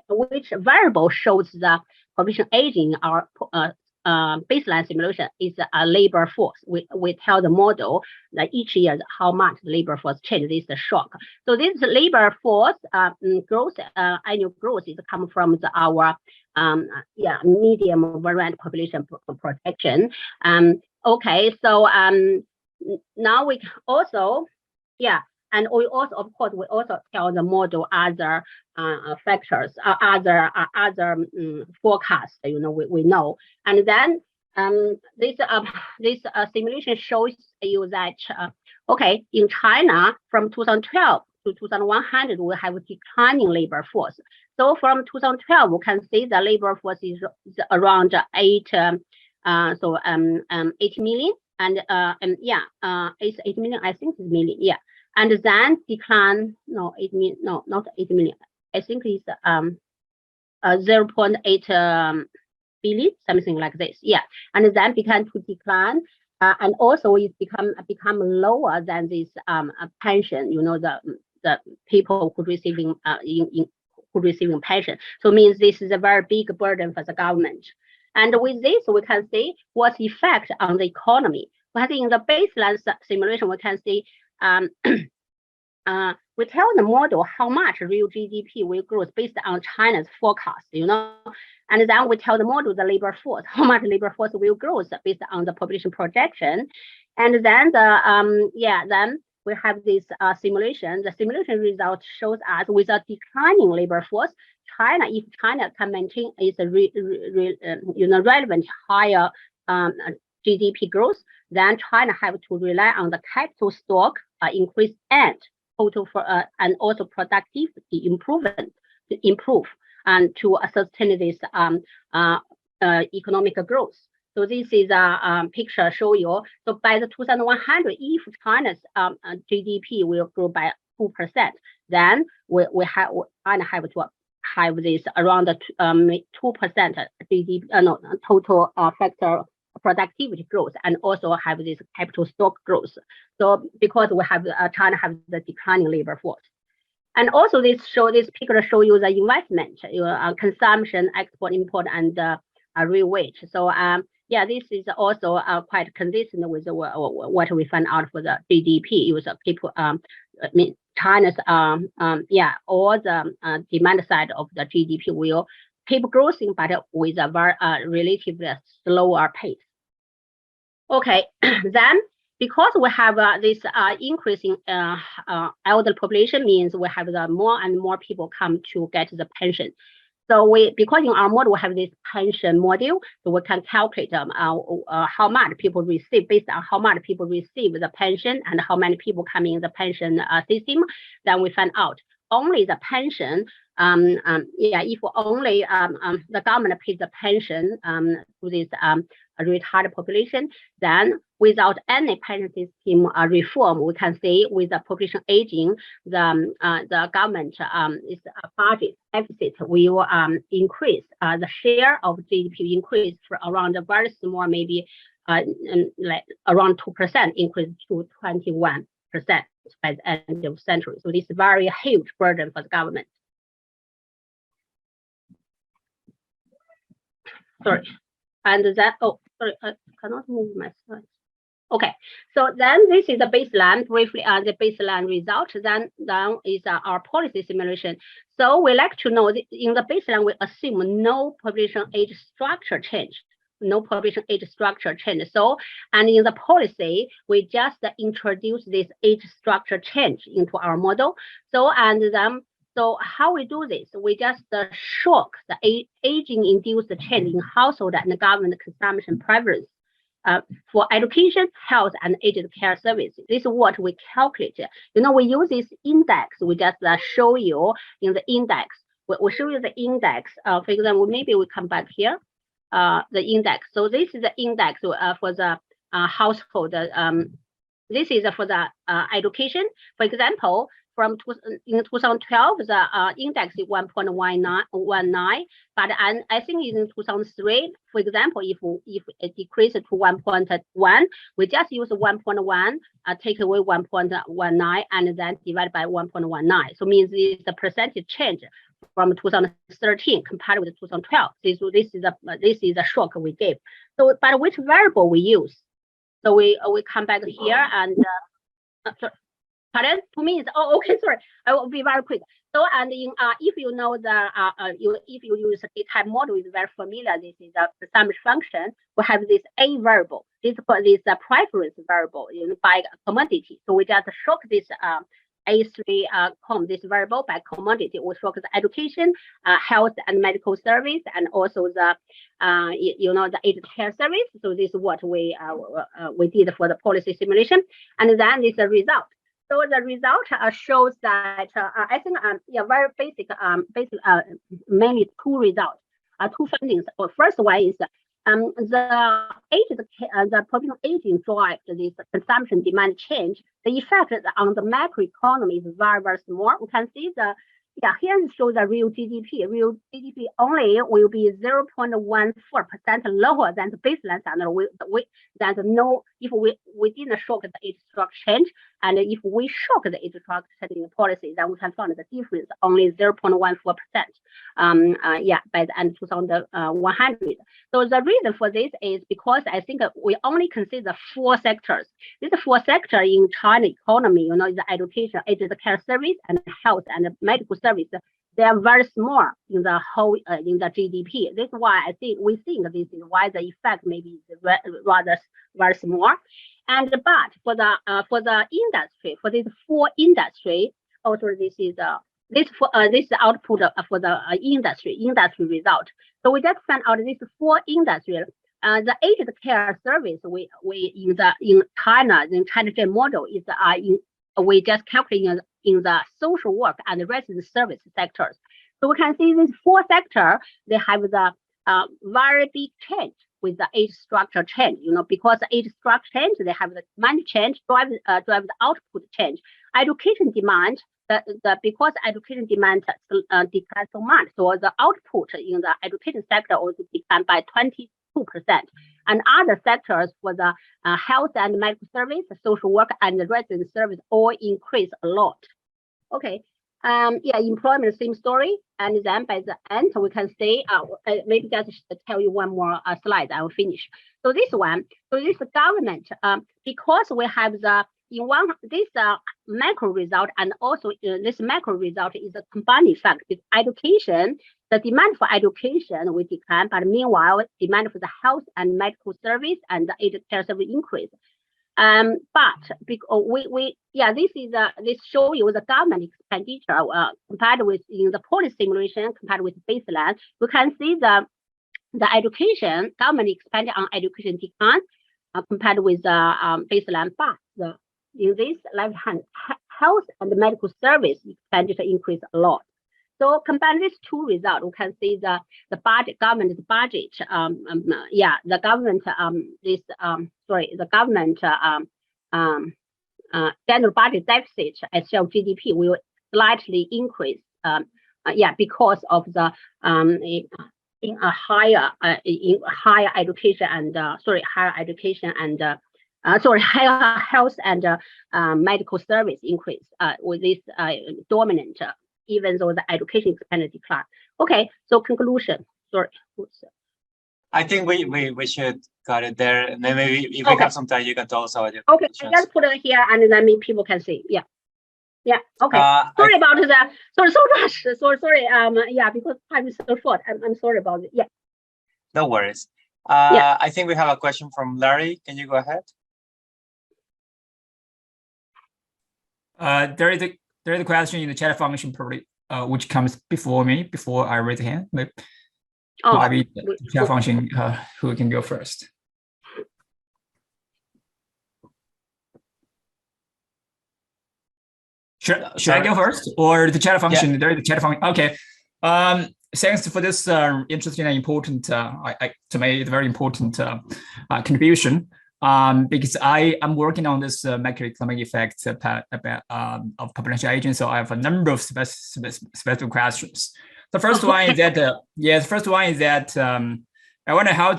which variable shows the population aging. Our baseline simulation is a labor force. We tell the model that each year how much the labor force change. This is a shock. So this labor force growth, annual growth is coming from our medium variant population projection. Okay, so now we also and we also, of course, we also tell the model other factors, other forecasts. We know, and then this simulation shows you that in China from 2012 to 2100 we have a declining labor force. So from 2012 we can see the labor force is around 8 million, and it's 8 million. I think it's million. Yeah. And then decline, not 8 million. I think it's 0.8 billion, something like this. Yeah, and then began to decline, and also it become lower than this pension. The people who receiving pension. So means this is a very big burden for the government. And with this, we can see what's effect on the economy. But in the baseline simulation, we can see. We tell the model how much real GDP will grow based on China's forecast, and then we tell the model the labor force, how much labor force will grow based on the population projection, and then then we have this simulation. The simulation result shows us with a declining labor force, if China can maintain its relevant higher GDP growth, then China have to rely on the capital stock increase and total for and also productivity improvement to improve and to sustain this economic growth. So this is a picture show you. So by the 2100, if China's GDP will grow by 2%, then we have to have this around 2% GDP total factor productivity growth, and also have this capital stock growth. So because we have China have the declining labor force, and also this picture show you the investment, consumption, export, import, and real wage. So yeah, this is also quite consistent with what we found out for the GDP. It was people, I mean, China's, yeah, all the demand side of the GDP will keep growing, but with a very relatively slower pace. Okay, then because we have this increasing elder population, means we have the more and more people come to get the pension. So because in our model we have this pension module, so we can calculate how much people receive based on how much people receive the pension and how many people come in the pension system. Then we find out only the pension. Yeah, if only the government pays the pension to this retired population, then without any pension system reform, we can say with the population aging, the government is budget deficit will increase. The share of GDP increase for around a very small, maybe like around 2% increase to 21% by the end of the century. So this is a very huge burden for the government. Sorry. And then, oh, sorry, I cannot move my slides. Okay, so then this is the baseline, briefly the baseline result. Then is our policy simulation. So we like to know that in the baseline, we assume no population age structure change. No population age structure change. So, and in the policy, we just introduce this age structure change into our model. So, and then, so how we do this? We just shock the aging-induced change in household and government consumption preference for education, health, and aged care services. This is what we calculate. You know, we use this index. We just show you in the index. We show you the index. For example, maybe we come back here. The index. So this is the index for the household. This is for the education. For example, from in 2012, the index is 1.19, but I think in 2003, for example, if it decreases to 1.1, we just use 1.1, take away 1.19, and then divide by 1.19. So means it's the percentage change from 2013 compared with 2012. This is a shock we gave. So, but which variable we use? So we come back here and sorry. Pardon? To me, it's, oh, okay, sorry. I will be very quick. So, and in if you know the if you use a GTAP model, is very familiar. This is the summary function. We have this A variable. This is a preference variable by commodity. So we just shock this A3 this variable by commodity. We shock the education, health and medical service, and also the the aged care service. So this is what we did for the policy simulation, and then this result. So the result shows that I think very basic mainly two results, two findings. Well, first one is the population aging drives this consumption demand change. The effect on the macroeconomy is very, very small. We can see here it shows the real GDP. Real GDP only will be 0.14% lower than the baseline standard. If we didn't shock the age structure change, and if we shock the age structure change in the policy, then we can find the difference only 0.14%. By the end of 2100. So the reason for this is because I think we only consider four sectors. These four sectors in China economy, the education, aged care service, and health and medical service. They are very small in the whole in the GDP. This is why we think this is why the effect maybe is rather very small. And but for the industry, for these four industry, also this is this output for the industry result. So we just found out these four industry. The aged care service we in China model is we just calculate in the social work and resident service sectors. So we can see these four sectors, they have the very big change with the age structure change, because the age structure change, they have the demand change, drive the output change. Education demand, because education demand declined so much, so the output in the education sector also declined by 22%. And other sectors for the health and medical service, social work, and resident service all increase a lot. Okay, Yeah, employment, same story. And then by the end, we can say, maybe just tell you one more slide, I will finish. So this one, so this government, because we have this macro result, and also this macro result is a combined effect with education. The demand for education will decline, but meanwhile, demand for the health and medical service and the aid care service increase. But this show you the government expenditure compared with in the policy simulation compared with baseline. You can see the education government expenditure on education decline compared with the baseline, but in this left hand health and medical service expenditure increased a lot. So combine these two results, we can see the budget, government's budget. The government the government general budget deficit as share of GDP will slightly increase. Because of the in a higher education and higher health and medical service increase with this dominant. Even though the education expenditure decline. Okay, so conclusion. Sorry. I think we should cut it there, and then maybe if we have some time, you can tell us about your okay. I just put it here, and then maybe people can see. Yeah. Okay. Sorry about that. Sorry, so rush. Sorry. Because time is so short. I'm sorry about it. Yeah. No worries. I think we have a question from Larry. Can you go ahead? There is a question in the chat function, probably, which comes before I raise the hand. Maybe the chat function, who can go first? Should I go first, or the chat function? Yeah. There is the chat function. Okay. Thanks for this interesting and important, to me, it's very important contribution. Because I am working on this macroeconomic effect of population aging, so I have a number of specific questions. The first one is that I wonder how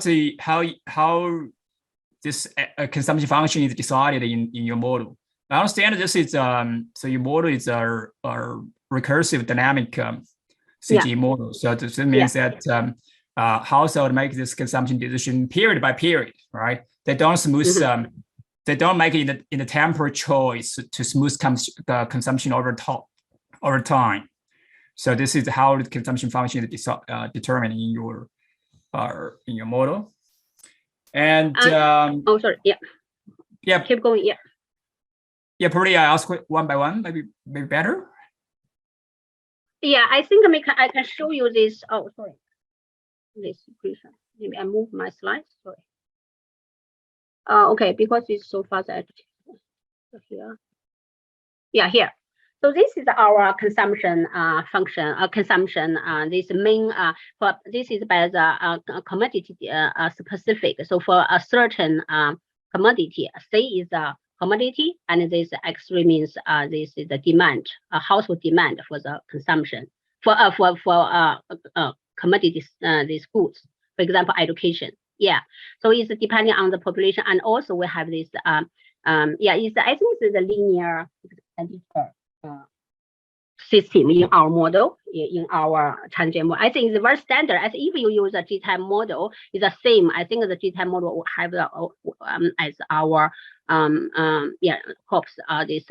this consumption function is decided in your model. I understand this is so your model is a recursive dynamic CG model. So this means that household make this consumption decision period by period, right? They don't smooth. They don't make it in the temporary choice to smooth the consumption over time. So this is how the consumption function is determined in your model. And keep going. Probably I ask one by one, maybe better. Yeah, I think I can show you this. Oh, sorry, this equation. Maybe I move my slides. Sorry. Okay, because it's so fast. Here. Yeah, here. So this is our consumption function. This main this is by the commodity specific. So for a certain commodity, say is a commodity, and this X3 means this is the demand, household demand for the consumption for commodities, these goods. For example, education. Yeah, so it's depending on the population, and also we have this. I think it's the linear expenditure system in our model, in our tangent model. I think it's very standard. I think if you use a GTAP model, it's the same. I think the GTAP model will have as our this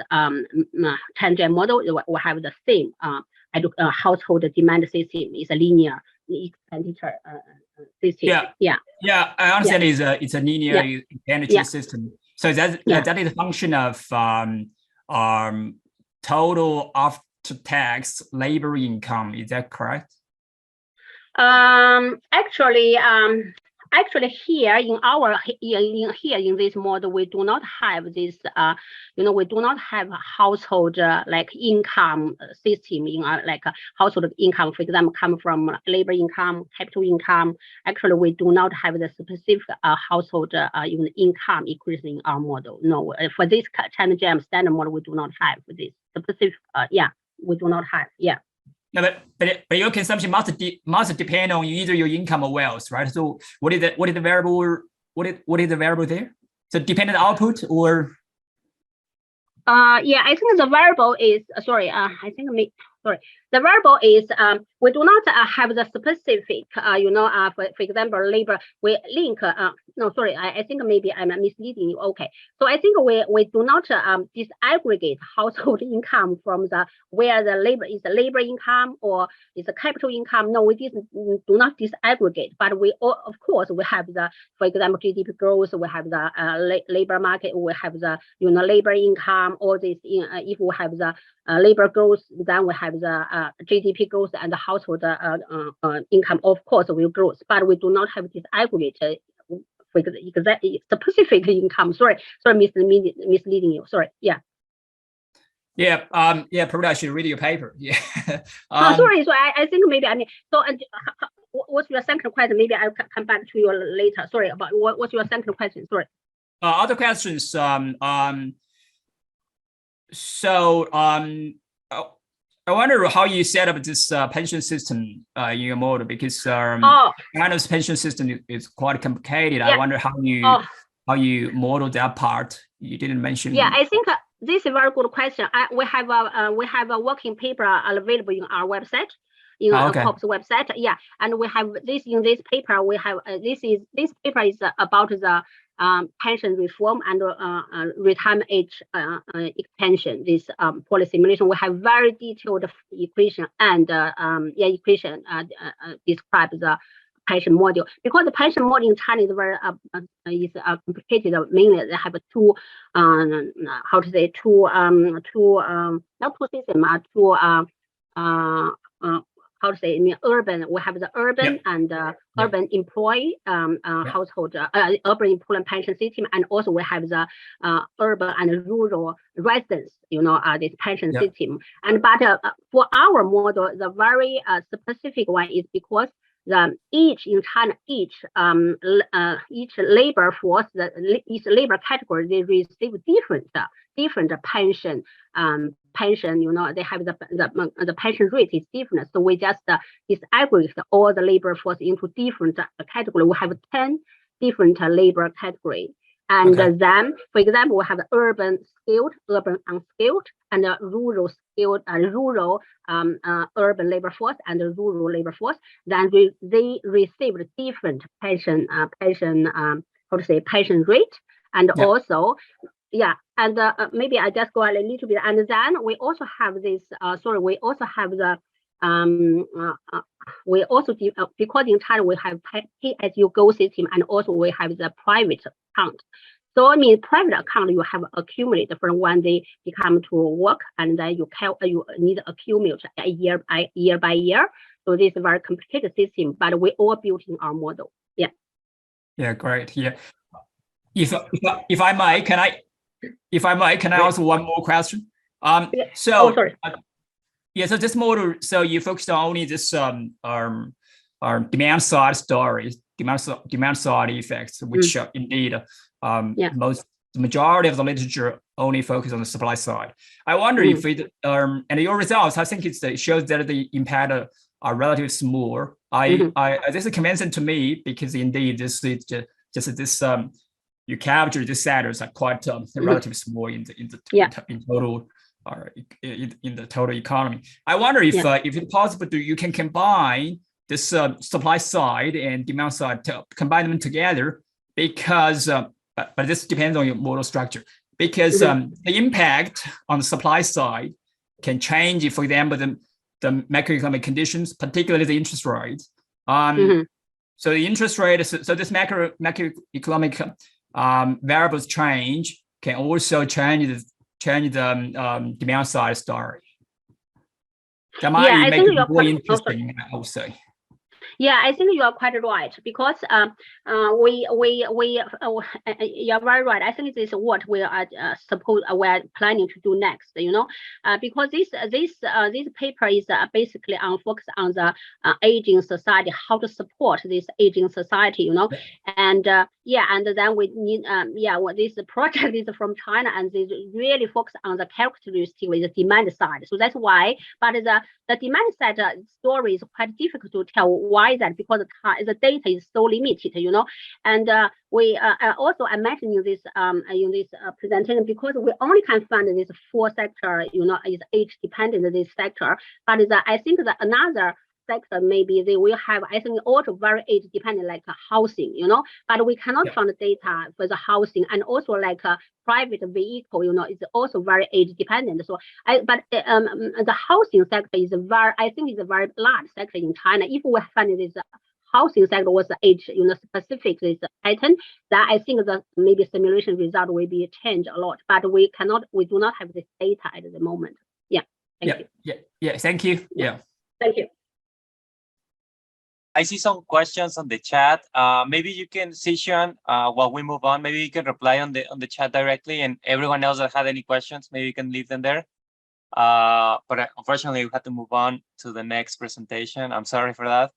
tangent model will have the same household demand system. Is a linear expenditure system. Yeah, I understand it's a linear expenditure system. So that is a function of total after-tax labor income. Is that correct? Actually, here in this model, we do not have this. We do not have a household like income system in like a household income. For example, come from labor income, capital income. Actually, we do not have the specific household income increasing in our model. No, for this China GM standard model, we do not have this specific. We do not have. Yeah. No, but your consumption must depend on either your income or wealth, right? So what is the variable? What is the variable there? So dependent output or? I think the variable is sorry. I think sorry. The variable is we do not have the specific, for example, labor. We link. No, sorry. I think maybe I'm misleading you. Okay. So I think we do not disaggregate household income from the where the labor is the labor income or is the capital income. No, we do not disaggregate. But we of course we have the, for example, GDP growth. We have the labor market. We have the labor income. All this. If we have the labor growth, then we have the GDP growth and the household income. Of course, will grow, but we do not have this aggregate for exactly specific income. Sorry, misleading you. Sorry. Yeah. Yeah. Probably I should read your paper. Yeah. Sorry. So I think maybe so. What's your second question? Maybe I'll come back to you later. Sorry about what's your second question? Sorry. Other questions. I wonder how you set up this pension system in your model, because China's pension system is quite complicated. Yeah. I wonder how you model that part. You didn't mention. Yeah, I think this is a very good question. We have a working paper available in our website, COP's website. Yeah, and we have this in this paper. We have this paper is about the pension reform and retirement age extension. This policy simulation. We have very detailed equation and equation describe the pension model, because the pension model in China is very complicated. Mainly they have two urban. We have the urban and urban employee household, urban employment pension system, and also we have the urban and rural residents. This pension system. And but for our model, the very specific one is because each labor force, each labor category, they receive different pension. They have the pension rate is different. So we just disaggregate all the labor force into different categories. We have 10 different labor categories. And then, for example, we have the urban skilled, urban unskilled, and the rural skilled, urban labor force and the rural labor force. Then they receive different pension rate, and also. Yeah, and maybe I just go a little bit, and then we also have this. We also have the because in China we have pay-as-you-go system, and also we have the private account. So I mean, private account you have accumulated from when they become to work, and then you need to accumulate year by year. So this is a very complicated system, but we all built in our model. Yeah. Yeah, great. Yeah. If I may, can I ask one more question? So this model, so you focused on only this demand side stories, demand side effects, which indeed the majority of the literature only focus on the supply side. I wonder if it and your results, I think it shows that the impact are relatively small. This is convincing to me, because indeed this is just this you capture these sectors are quite relatively small in total in the total economy. I wonder if it's possible you can combine this supply side and demand side to combine them together, because but this depends on your model structure, because the impact on the supply side can change, for example, the macroeconomic conditions, particularly the interest rates. So the interest rate, so this macroeconomic variables change can also change the demand side story. That might make it more interesting, I would say. Yeah, I think you are quite right, because you're very right. I think this is what we are we're planning to do next. Because this paper is basically focused on the aging society, how to support this aging society. And then we need this project is from China, and they really focus on the characteristic with the demand side. So that's why, but the demand side story is quite difficult to tell. Why why that? Because the data is so limited, you know. And we also I mentioned in this presentation, because we only can find this 4 sector, you know, is age dependent, this sector. But I think that another sector maybe they will have, I think, also very age dependent, like housing, you know. But we cannot find the data for the housing, and also like a private vehicle, you know, is also very age dependent. So the housing sector is I think is a very large sector in China. If we find this housing sector was age, you know, specific this pattern, that I think that maybe simulation result will be changed a lot. But we do not have this data at the moment. Yeah. Thank you. Thank you. Yeah. Thank you. I see some questions on the chat. Maybe you can, Xiujian, while we move on, maybe you can reply on the chat directly, and everyone else that had any questions, maybe you can leave them there. But unfortunately, we have to move on to the next presentation. I'm sorry for that.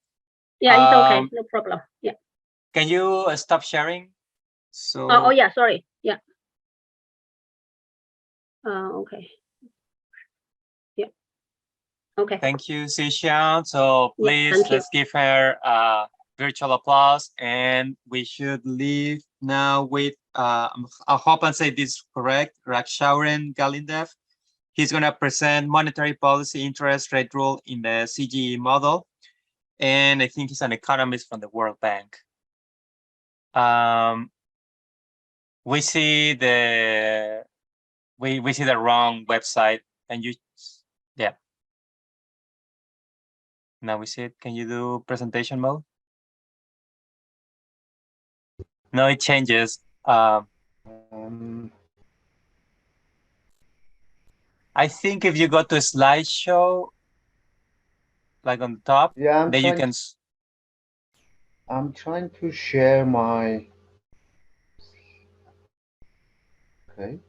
Yeah, it's okay, no problem. Yeah. Can you stop sharing? So. Oh yeah, sorry. Yeah. Okay. Yeah. Okay. Thank you, Xiujian. So please, let's give her a virtual applause, and we should leave now with I hope I say this correct, Ragchaasuren Galindev. He's going to present monetary policy interest rate rule in the CGE model. And I think he's an economist from the World Bank. We see the wrong website. And yeah. Now we see it. Can you do presentation mode? No, it changes. I think if you go to a slideshow, like on the top, then you can. I'm trying to share my. Okay.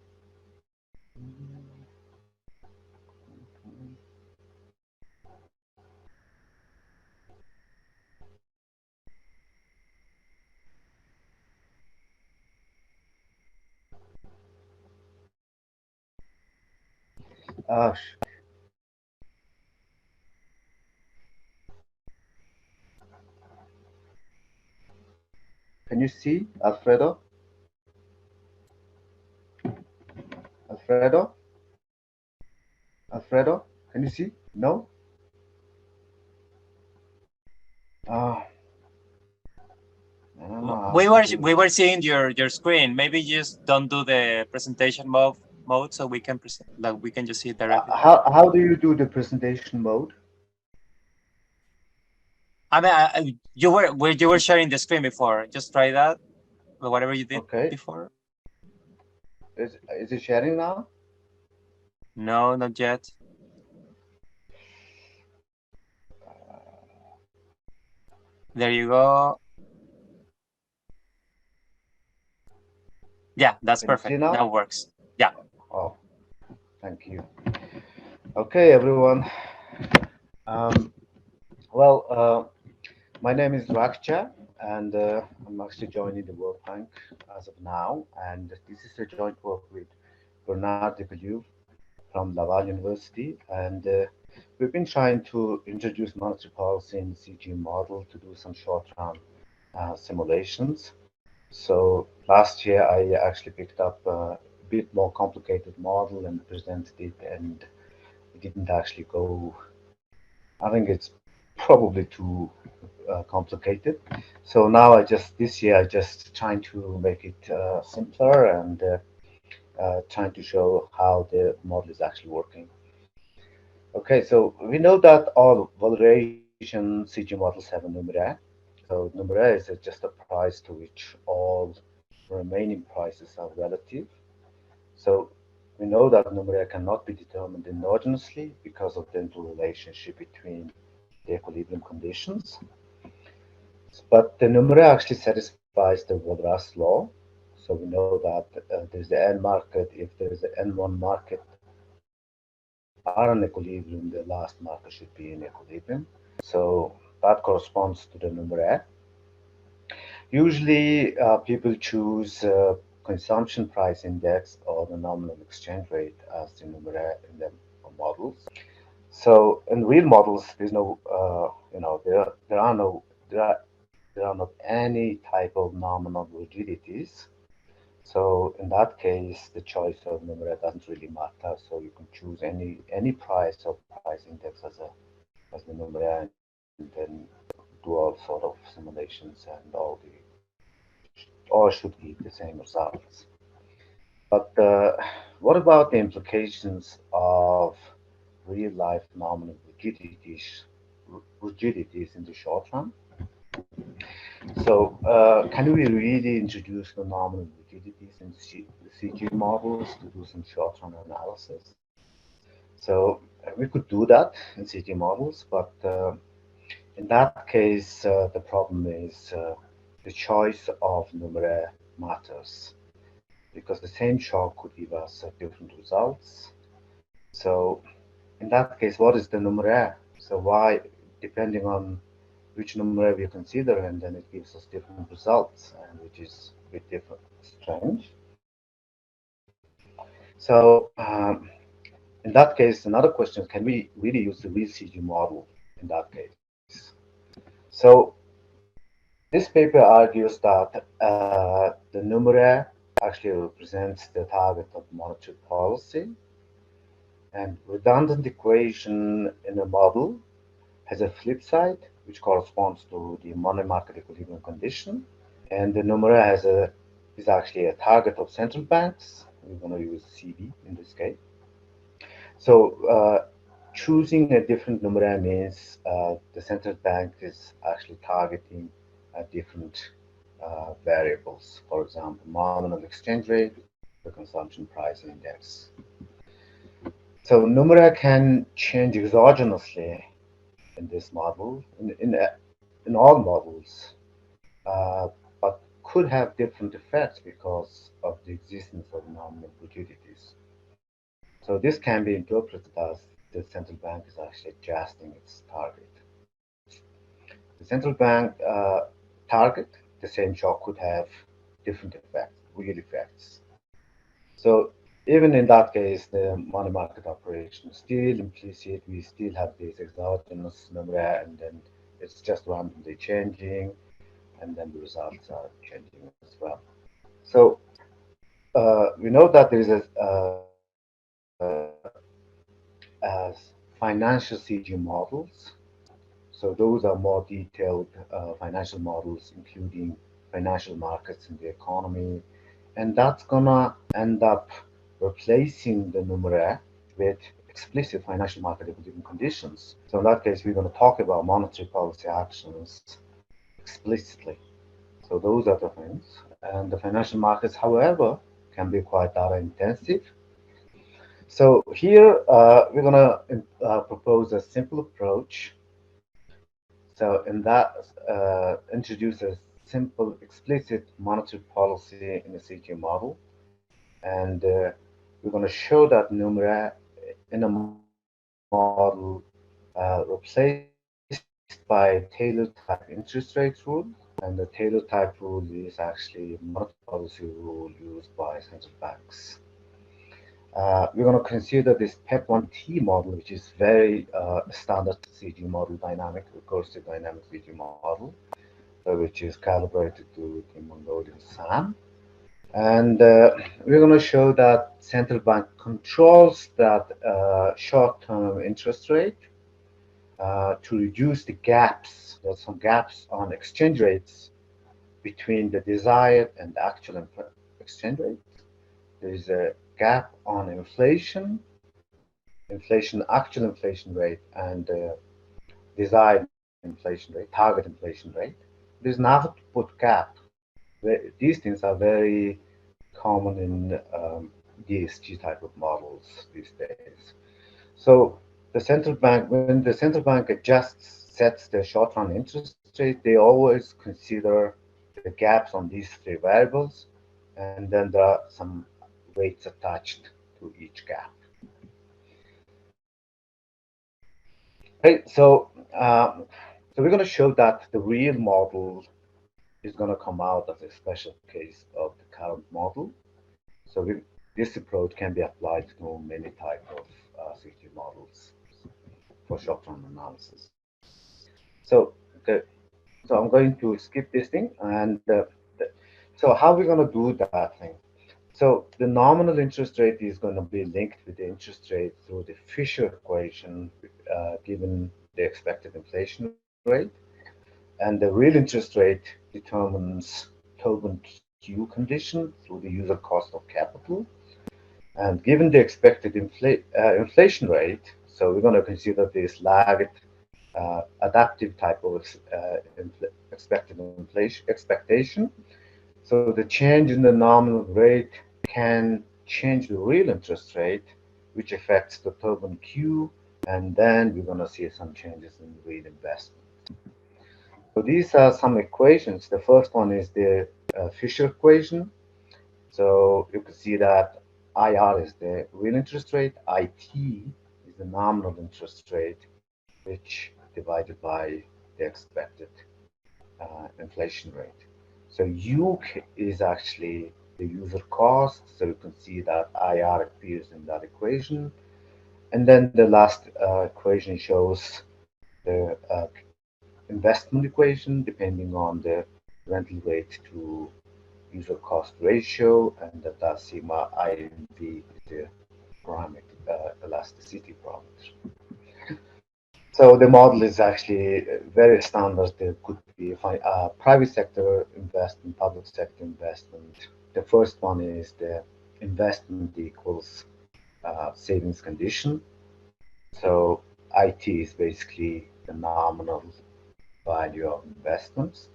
Can you see, Alfredo? Alfredo? Alfredo? Can you see? No? We were seeing your screen. Maybe just don't do the presentation mode so we can present, like we can just see it directly. How do you do the presentation mode? I mean, you were sharing the screen before. Just try that, whatever you did before. Is it sharing now? No, not yet. There you go. Yeah, that's perfect. Now it works. Yeah. Oh, thank you. Okay, everyone. My name is Ragcha, and I'm actually joining the World Bank as of now. And this is a joint work with Bernard de from Laval University. And we've been trying to introduce monetary policy in the CG model to do some short-term simulations. So last year, I actually picked up a bit more complicated model and presented it, and it didn't actually go. I think it's probably too complicated. So now this year I just trying to make it simpler and trying to show how the model is actually working. Okay, so we know that all valuation CG models have a numeraire. So numeraire is just a price to which all remaining prices are relative. So we know that numeraire cannot be determined endogenously because of the interrelationship between the equilibrium conditions. But the numeraire actually satisfies the Walras law. So we know that there's the N market. If there's an N1 market are in equilibrium, the last market should be in equilibrium. So that corresponds to the numeraire. Usually people choose consumption price index or the nominal exchange rate as the numeraire in the models. So in real models, there's no, there are no there are not any type of nominal rigidities. So in that case, the choice of numeraire doesn't really matter. So you can choose any price or price index as the numeraire, and then do all sort of simulations, and all should give the same results. But what about the implications of real life nominal rigidities in the short run? So can we really introduce the nominal rigidities in the CG models to do some short-run analysis? So we could do that in CG models, but in that case, the problem is the choice of numeraire matters, because the same shock could give us different results. So in that case, what is the numeraire? So why, depending on which numeraire we consider, and then it gives us different results, and which is a bit different, strange. So in that case, another question: can we really use the real CG model in that case? So this paper argues that the numeraire actually represents the target of monetary policy, and redundant equation in a model has a flip side, which corresponds to the money market equilibrium condition. And the numeraire is actually a target of central banks. We're going to use CB in this case. So choosing a different numeraire means the central bank is actually targeting different variables. For example, nominal exchange rate, the consumption price index. So numeraire can change exogenously in this model, in all models, but could have different effects because of the existence of nominal rigidities. So this can be interpreted as the central bank is actually adjusting its target. The central bank target, the same shock could have different effects, real effects. So even in that case, the money market operation is still implicit. We still have this exogenous numeraire, and then it's just randomly changing, and then the results are changing as well. So we know that there is as financial CG models. So those are more detailed financial models, including financial markets in the economy, and that's gonna end up replacing the numeraire with explicit financial market equilibrium conditions. So in that case, we're going to talk about monetary policy actions explicitly. So those are the things. And the financial markets, however, can be quite data intensive. So here we're going to propose a simple approach. So in that, introduce a simple explicit monetary policy in a CG model. And we're going to show that numeraire in a model replaced by Taylor type interest rate rule. And the Taylor type rule is actually a monetary policy rule used by central banks. We're going to consider this PEP1T model, which is very standard CG model, dynamic, recursive dynamic CG model, which is calibrated to the Mongolian SAM. And we're going to show that central bank controls that short-term interest rate to reduce the gaps. There's some gaps on exchange rates between the desired and the actual exchange rate. There's a gap on inflation, actual inflation rate, and desired inflation rate, target inflation rate. There's an output gap. These things are very common in DSG type of models these days. So the central bank, when the central bank sets the short-run interest rate, they always consider the gaps on these three variables, and then there are some weights attached to each gap. Okay, so we're going to show that the real model is going to come out as a special case of the current model. So this approach can be applied to many types of CG models for short-term analysis. So So I'm going to skip this thing. And so how are we going to do that thing? So the nominal interest rate is going to be linked with the interest rate through the Fisher equation, given the expected inflation rate. And the real interest rate determines Tobin Q condition through the user cost of capital. And given the expected inflation rate, so we're going to consider this lagged adaptive type of expected inflation expectation. So the change in the nominal rate can change the real interest rate, which affects the Tobin Q, and then we're going to see some changes in real investment. So these are some equations. The first one is the Fisher equation. So you can see that IR is the real interest rate, IT is the nominal interest rate, which divided by the expected inflation rate. So U is actually the user cost. So you can see that IR appears in that equation. And then the last equation shows the investment equation depending on the rental rate to user cost ratio, and that sigma INV is the parameter, elasticity parameter. So the model is actually very standard. There could be private sector investment, public sector investment. The first one is the investment equals savings condition. So IT is basically the nominal value of investments.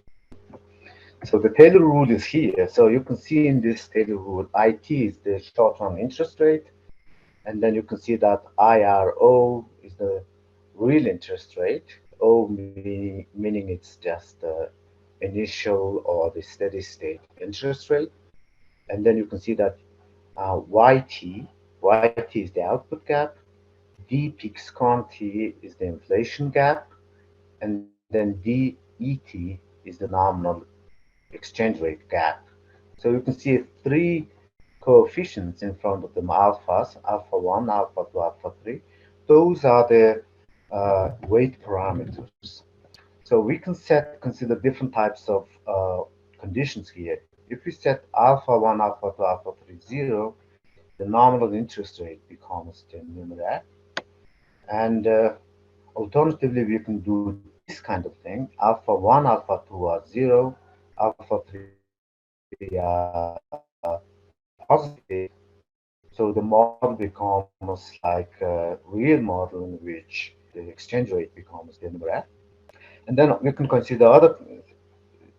So the Taylor rule is here. So you can see in this Taylor rule, IT is the short-term interest rate. And then you can see that IRO is the real interest rate. O meaning it's just the initial or the steady state interest rate. And then you can see that YT is the output gap. D peaks quantity is the inflation gap. And then DET is the nominal exchange rate gap. So you can see three coefficients in front of them, alphas, alpha 1, alpha 2, alpha 3. Those are the weight parameters. So we can consider different types of conditions here. If we set alpha 1, alpha 2, alpha 3, 0, the nominal interest rate becomes the numerator. And alternatively, we can do this kind of thing. Alpha 1, alpha 2 are 0, alpha 3 are positive. So the model becomes like a real model in which the exchange rate becomes the numerator. And then we can consider other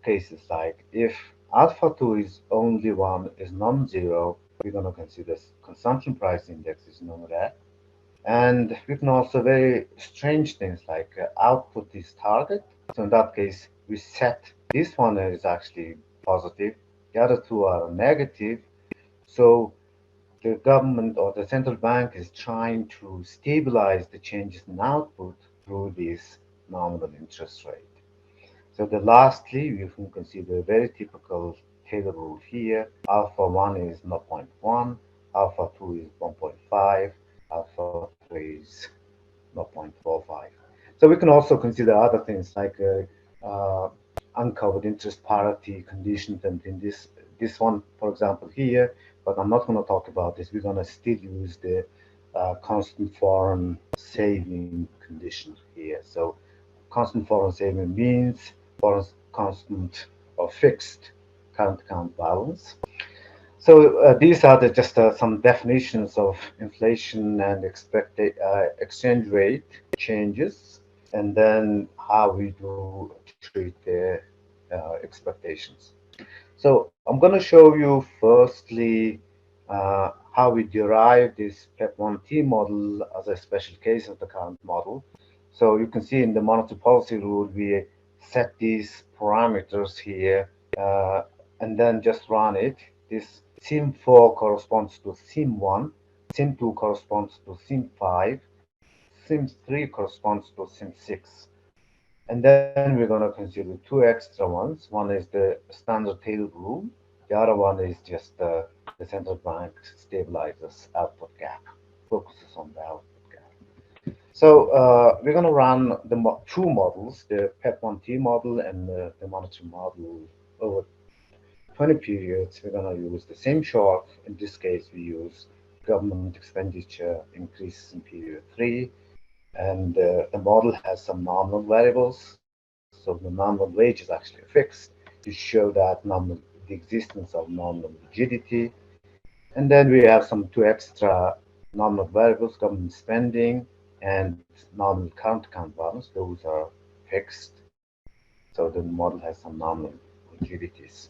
cases like if alpha 2 is only 1 is non-zero, we're going to consider consumption price index is numerator. And we can also very strange things like output is target. So in that case, we set this one is actually positive, the other two are negative. So the government or the central bank is trying to stabilize the changes in output through this nominal interest rate. So the lastly, we can consider a very typical Taylor rule here. Alpha 1 is 0.1, alpha 2 is 1.5, alpha 3 is 0.45. So we can also consider other things like uncovered interest parity conditions, and in this one, for example, here, but I'm not going to talk about this. We're going to still use the constant foreign saving condition here. So constant foreign saving means foreign constant or fixed current account balance. So these are just some definitions of inflation and expected exchange rate changes, and then how we do treat the expectations. So I'm going to show you firstly how we derive this PEP1T model as a special case of the current model. So you can see in the monetary policy rule, we set these parameters here and then just run it. This SIM4 corresponds to SIM1, SIM2 corresponds to SIM5, SIM3 corresponds to SIM6. And then we're going to consider two extra ones. One is the standard Taylor rule. The other one is just the central bank stabilizes output gap, focuses on the output gap. So we're going to run the two models, the PEP1T model and the monetary model over 20 periods. We're going to use the same shock. In this case, we use government expenditure increases in period 3. And the model has some nominal variables. So the nominal wage is actually fixed to show that the existence of nominal rigidity. And then we have some two extra nominal variables, government spending and nominal current account balance. Those are fixed. So the model has some nominal rigidities.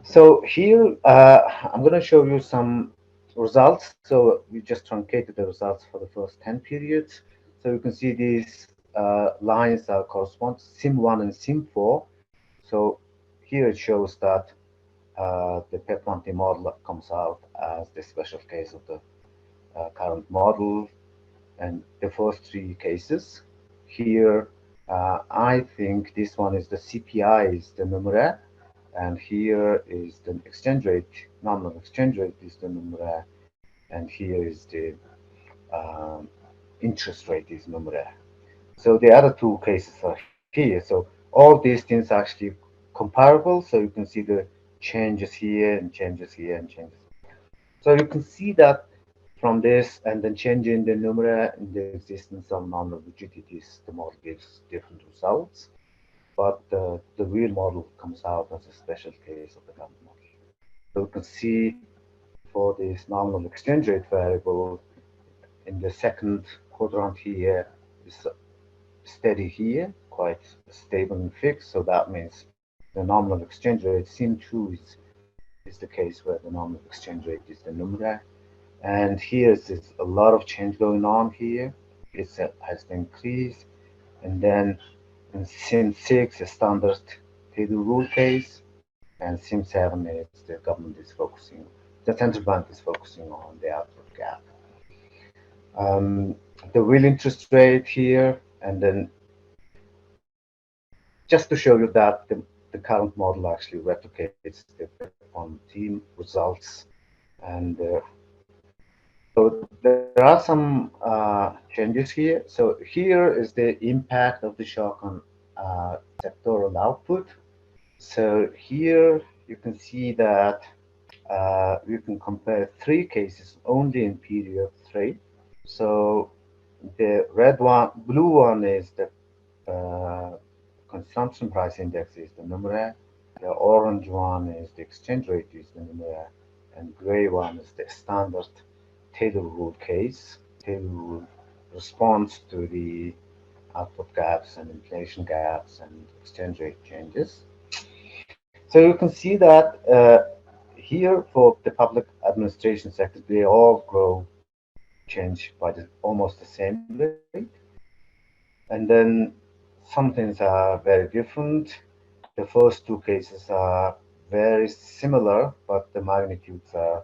So here I'm going to show you some results. So we just truncated the results for the first 10 periods. So you can see these lines correspond to SIM1 and SIM4. So here it shows that the PEP1T model comes out as the special case of the current model. And the first three cases here, I think this one is the CPI is the numeraire, and here is the exchange rate, nominal exchange rate is the numeraire, and here is the interest rate is numeraire. So the other two cases are here. So all these things are actually comparable. So you can see the changes here and changes here and changes. So you can see that from this and then changing the numeraire in the existence of nominal rigidities, the model gives different results. But the real model comes out as a special case of the current model. So you can see for this nominal exchange rate variable in the second quadrant here is steady here, quite stable and fixed. So that means the nominal exchange rate SIM2 is the case where the nominal exchange rate is the numeraire. And here is a lot of change going on here. It has increased. And then in SIM6, a standard table rule case, and SIM7 is the government is focusing, the central bank is focusing on the output gap. The real interest rate here, and then just to show you that the current model actually replicates the PEP1T results. And so there are some changes here. So here is the impact of the shock on sectoral output. So here you can see that we can compare three cases only in period 3. So the blue one is the consumption price index is the numeraire. The orange one is the exchange rate is the numeraire, and gray one is the standard Taylor rule case. Taylor rule responds to the output gaps and inflation gaps and exchange rate changes. So you can see that here for the public administration sector, they all change by almost the same rate. And then some things are very different. The first two cases are very similar, but the magnitudes are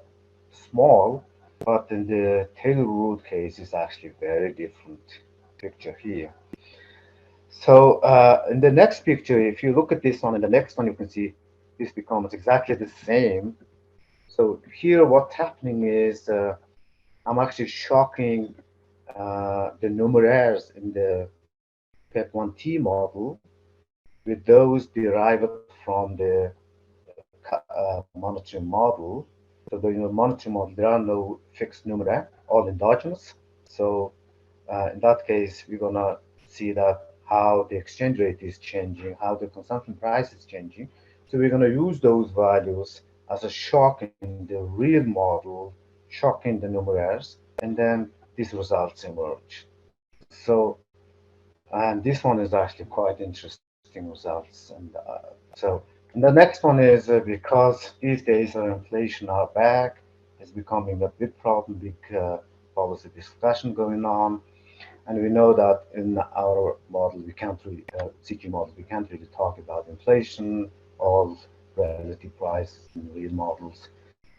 small. But in the Taylor rule case is actually very different picture here. So in the next picture, if you look at this one and the next one, you can see this becomes exactly the same. So here what's happening is I'm actually shocking the numeraires in the PEP1T model with those derived from the monetary model. So the monetary model, there are no fixed numeraire, all endogenous. So in that case, we're gonna see that how the exchange rate is changing, how the consumption price is changing. So we're gonna use those values as a shock in the real model, shocking the numeraires, and then these results emerge. So, and this one is actually quite interesting results. And and the next one is because these days inflation are back, it's becoming a big problem, big policy discussion going on. And we know that in our model, we can't really, CG model, we can't really talk about inflation, all relative prices in real models.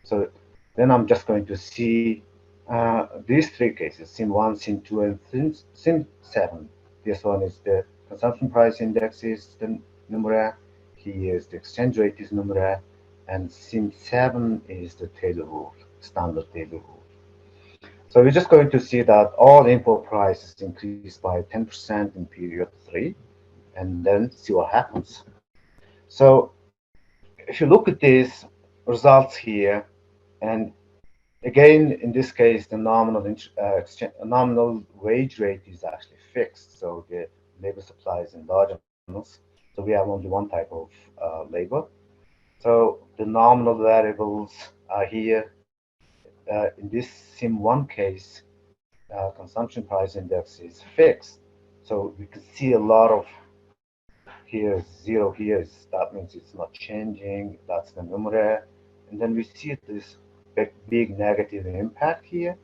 So then I'm just going to see these three cases, SIM1, SIM2, and SIM7. This one is the consumption price index is the numeraire. Here is the exchange rate is numeraire. And SIM7 is the Taylor rule, standard Taylor rule. So we're just going to see that all import prices increased by 10% in period 3, and then see what happens. So if you look at these results here, and again, in this case, the nominal wage rate is actually fixed. So the labor supply is endogenous. So we have only one type of labor. So the nominal variables are here. In this SIM1 case, consumption price index is fixed. So we can see a lot of here, 0 here, that means it's not changing. That's the numeraire. And then we see this big negative impact here.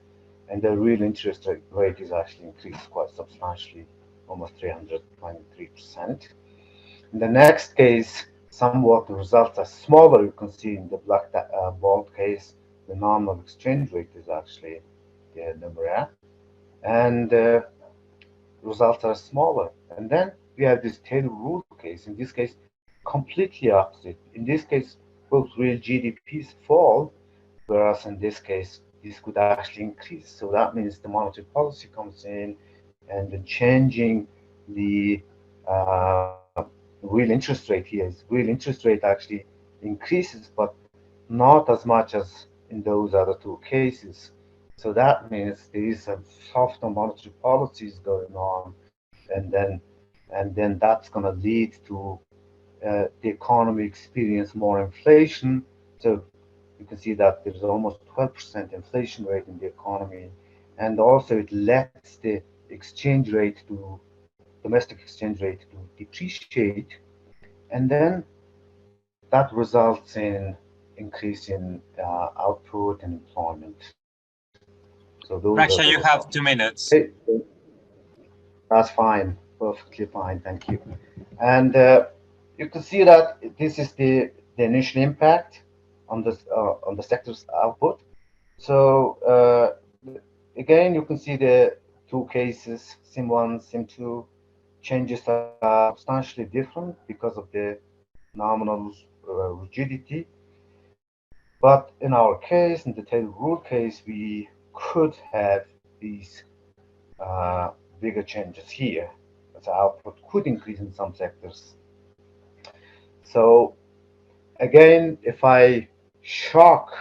And the real interest rate is actually increased quite substantially, almost 323%. In the next case, somewhat the results are smaller. You can see in the black bold case, the nominal exchange rate is actually the numeraire, and results are smaller. And then we have this Taylor rule case. In this case, completely opposite. In this case, both real GDPs fall, whereas in this case, this could actually increase. So that means the monetary policy comes in and then changing the real interest rate here. Is real interest rate actually increases, but not as much as in those other two cases. So that means there is some softer monetary policies going on, and then that's going to lead to the economy experience more inflation. So you can see that there's almost 12% inflation rate in the economy, and also it lets the exchange rate to domestic exchange rate to depreciate, and then that results in increase in output and employment. So those Raksha, are the you have results. 2 minutes. Okay. That's fine, perfectly fine, thank you. And you can see that this is the initial impact on the sector's output. So again, you can see the two cases, SIM1, SIM2, changes are substantially different because of the nominal rigidity. But in our case, in the Taylor rule case, we could have these bigger changes here. So output could increase in some sectors. So again, if I shock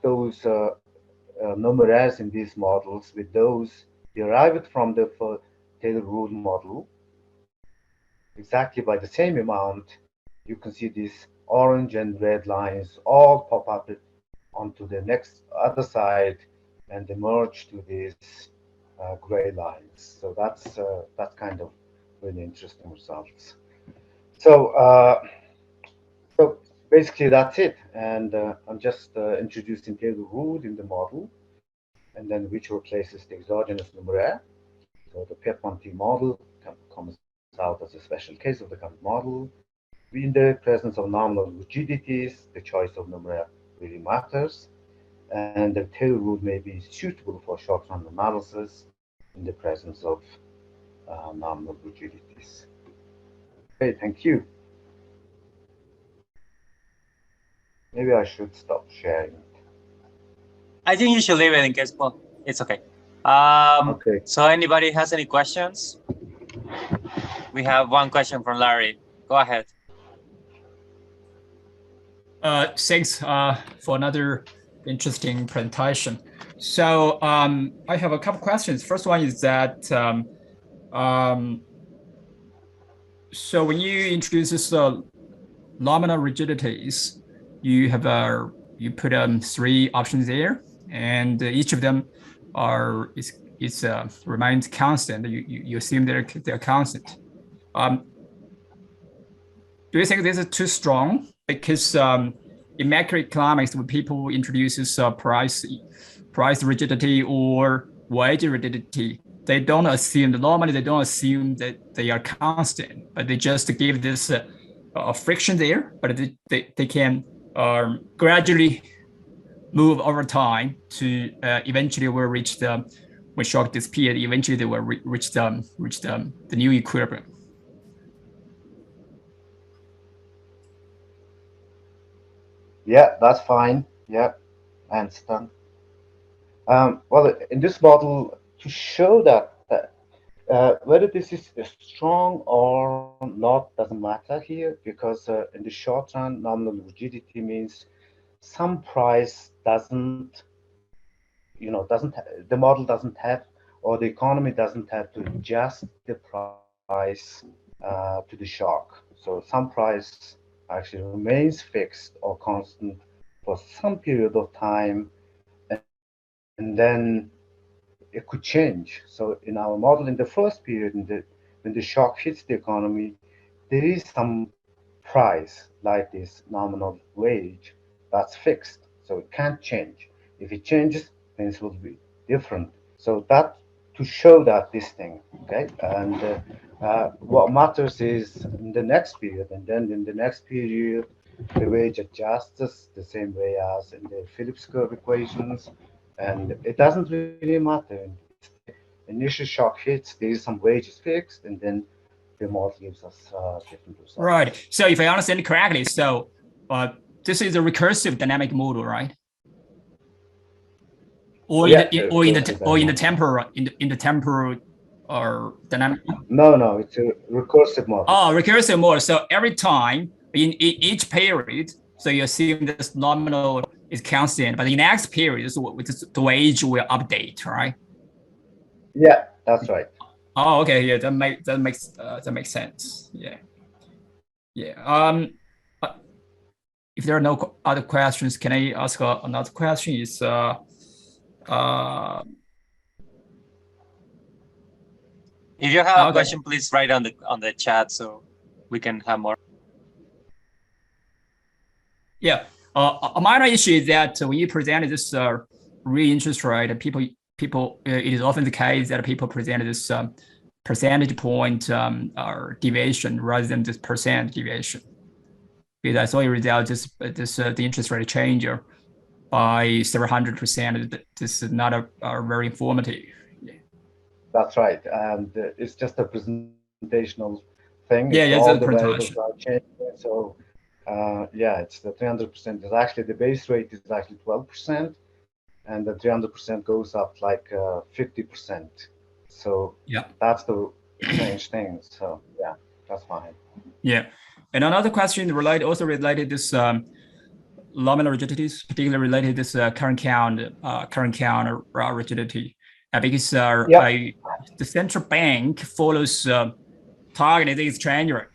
those numeraires in these models with those derived from the Taylor rule model, exactly by the same amount, you can see these orange and red lines all pop up onto the next other side and they merge to these gray lines. So that's kind of really interesting results. So so basically that's it, and I'm just introducing Taylor rule in the model, and then which replaces the exogenous numeraire. So the PEP1T model comes out as a special case of the current model. In the presence of nominal rigidities, the choice of numeraire really matters, and the Taylor rule may be suitable for short-run analysis in the presence of nominal rigidities. Okay, thank you. Maybe I should stop sharing. I think you should leave it in case, well, it's okay. Okay. So anybody has any questions? We have one question from Larry. Go ahead. Thanks for another interesting presentation. So I have a couple questions. First one is that so when you introduce this nominal rigidities, you have you put 3 options there, and each of them remains constant. You assume they're constant. Do you think this is too strong? Because in macroeconomics, when people introduce this price rigidity or wage rigidity, they don't assume, normally they don't assume that they are constant, but they just give this friction there, but they can gradually move over time to eventually will reach when shock disappeared, eventually they will reach the new equilibrium. Yeah, that's fine. Yeah, I understand. Well, in this model, to show that whether this is strong or not doesn't matter here, because in the short run, nominal rigidity means some price doesn't, the model doesn't have, or the economy doesn't have to adjust the price to the shock. So some price actually remains fixed or constant for some period of time, and then it could change. So in our model, in the first period, when the shock hits the economy, there is some price like this nominal wage that's fixed. So it can't change. If it changes, things will be different. So that to show that this thing, okay? And what matters is in the next period, and then in the next period, the wage adjusts the same way as in the Phillips curve equations, and it doesn't really matter. It's the initial shock hits, there is some wages fixed, and then the model gives us different results. Right. So if I understand correctly, so this is a recursive dynamic model, right? Or Yeah, in the temporal or dynamic. No, it's a recursive model. Oh, recursive model. So every time in each period, so you assume this nominal is constant, but in the next period, the wage will update, right? Yeah, that's right. Oh, okay. Yeah, that makes sense. Yeah. If there are no other questions, can I ask another question? Is if you have a question, please write on the chat so we can have more. Yeah. A minor issue is that when you present this real interest rate, people, it is often the case that people present this percentage point or deviation rather than this percent deviation. Because I saw a result, the interest rate change by several 100%. This is not a very informative. Yeah. That's right, and it's just a presentational thing. Yeah, all the variables are changing. So yeah, it's the 300%. Is actually the base rate is actually 12%, and the 300% goes up like 50%. So yeah, that's the strange thing. So yeah, that's fine. Yeah, and another question related this nominal rigidities, particularly related this current count rigidity, because the central bank follows targeted exchange rate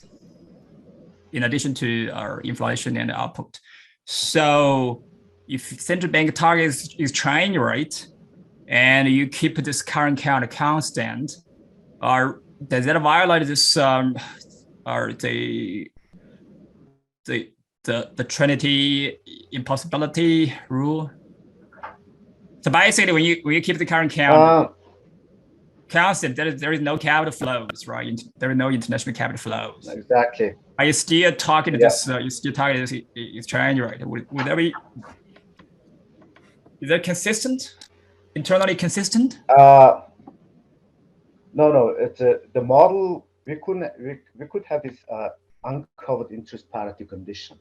in addition to inflation and output. So if central bank targets exchange rate and you keep this current count constant, does that violate this or the Trinity impossibility rule? So basically, when you keep the current count constant, there is no capital flows, right? There are no international capital flows. Exactly. Are you still talking this? You still targeting this exchange rate? Would that be? Is that consistent? Internally consistent? No. It's the model. We could have this uncovered interest parity condition.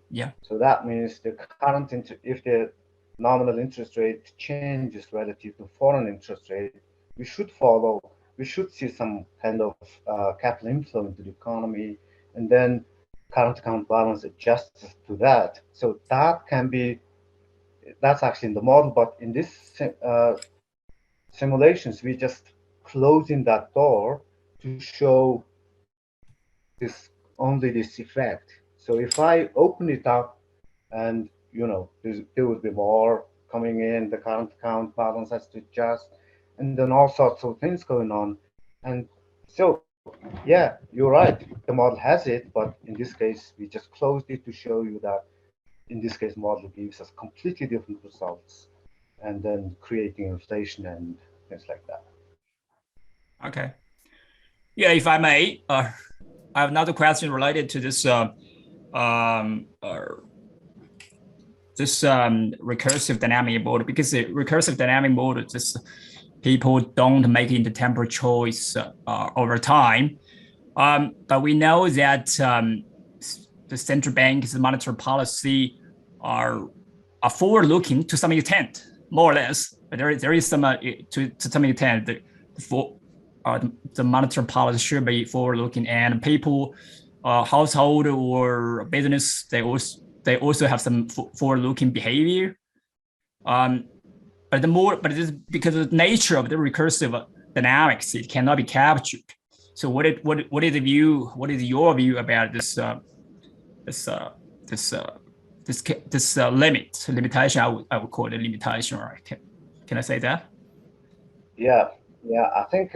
Yeah. So that means the current if the nominal interest rate changes relative to foreign interest rate, we should see some kind of capital inflow into the economy, and then current account balance adjusts to that. So that's actually in the model, but in this simulations, we just closing that door to show only this effect. So if I open it up and there would be more coming in, the current account balance has to adjust, and then all sorts of things going on. And so yeah, you're right, the model has it, but in this case we just closed it to show you that in this case model gives us completely different results, and then creating inflation and things like that. Okay. Yeah, if I may, I have another question related to this recursive dynamic model, because the recursive dynamic model, just people don't make it into temporal choice over time. But we know that the central bank's monetary policy are forward-looking to some extent. more or less. But there is some to some extent the monetary policy should be forward-looking, and people, household or business, they also have some forward-looking behavior. But it is because of the nature of the recursive dynamics, it cannot be captured. So what is your view about this limitation? I would call it a limitation, right? Can I say that? Yeah, I think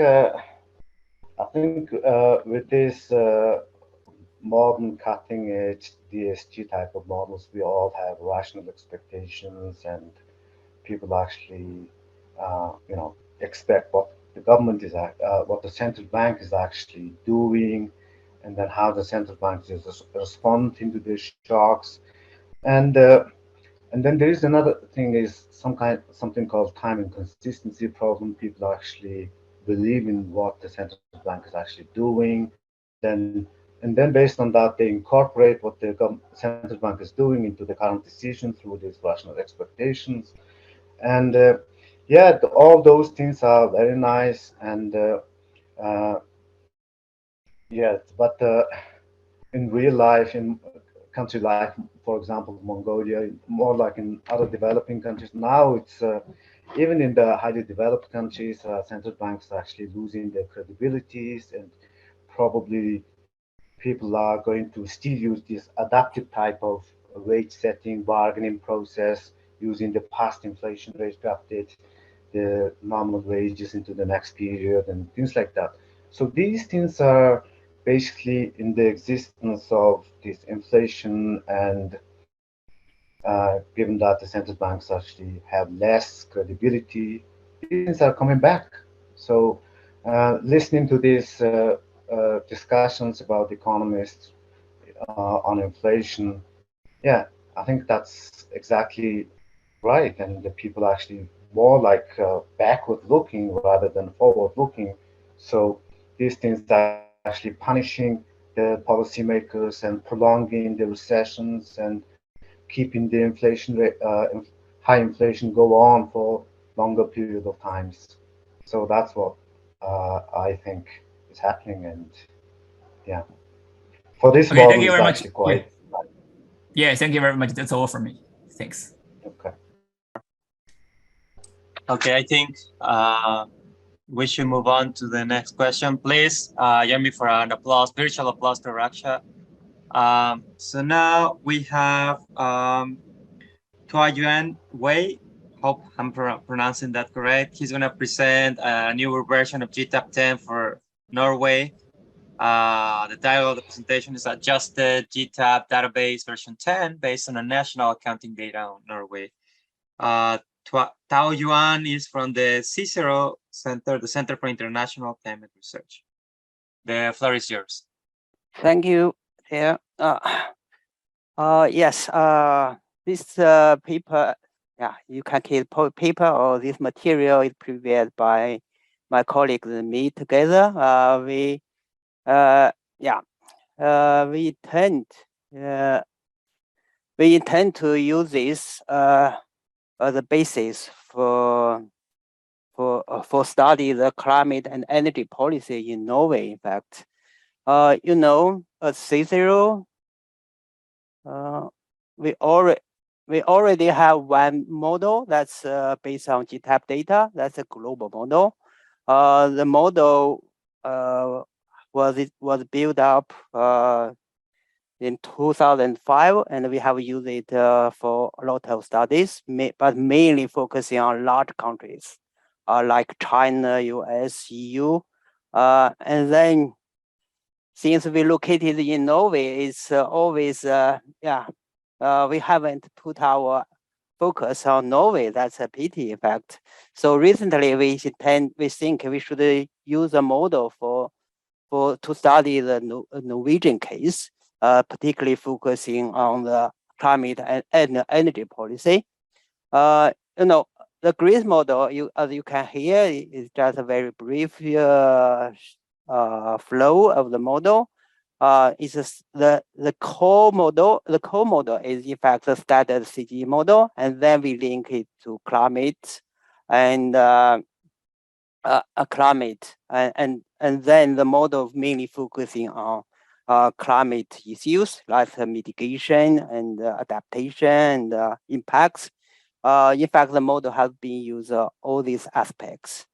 with this modern cutting-edge DSG type of models, we all have rational expectations, and people actually, expect what the government is, what the central bank is actually doing, and then how the central bank is responding to these shocks, and then there is another thing, is something called time inconsistency problem. People actually believe in what the central bank is actually doing, then and then based on that they incorporate what the central bank is doing into the current decision through these rational expectations. And yeah, all those things are very nice, and yeah, but in real life, in country like, for example, Mongolia, more like in other developing countries, now it's even in the highly developed countries, central banks are actually losing their credibilities, and probably people are going to still use this adaptive type of rate setting bargaining process, using the past inflation rate to update the nominal wages into the next period and things like that. So these things are basically in the existence of this inflation, and given that the central banks actually have less credibility, these things are coming back. So listening to these discussions about economists on inflation, yeah, I think that's exactly right, and the people actually more like backward looking rather than forward looking. So these things are actually punishing the policymakers and prolonging the recessions and keeping the inflation rate, high inflation go on for longer period of times. So that's what I think is happening, and yeah, for this Okay, thank model you is very much. actually quite. Yeah, thank you very much. That's all from me. Thanks. Okay. Okay, I think we should move on to the next question, please. Join me for an applause, virtual applause to Raksha. So now we have Taoyuan Wei. Hope I'm pronouncing that correct. He's going to present a newer version of GTAP 10 for Norway. The title of the presentation is Adjusted GTAP Database version 10 based on a national accounting data on Norway. Taoyuan is from the Cicero Center, the Center for International Climate Research. The floor is yours. Thank you. Yeah. Yes. This paper, yeah, you can keep paper, or this material is prepared by my colleagues and me together. We intend to use this as a basis for study the climate and energy policy in Norway. In fact, at Cicero, we already have one model that's based on GTAP data. That's a global model. The model was built up in 2005, and we have used it for a lot of studies, but mainly focusing on large countries like China, US, EU, and then since we located in Norway, it's always we haven't put our focus on Norway. That's a pity, in fact. So recently, we think we should use a model to study the Norwegian case, particularly focusing on the climate and energy policy. The GRIS model, as you can hear, is just a very brief flow of the model. the core model. The core model is in fact the standard CG model, and then we link it to climate and climate, and then the model mainly focusing on climate issues like mitigation and adaptation and impacts. In fact, the model has been used all these aspects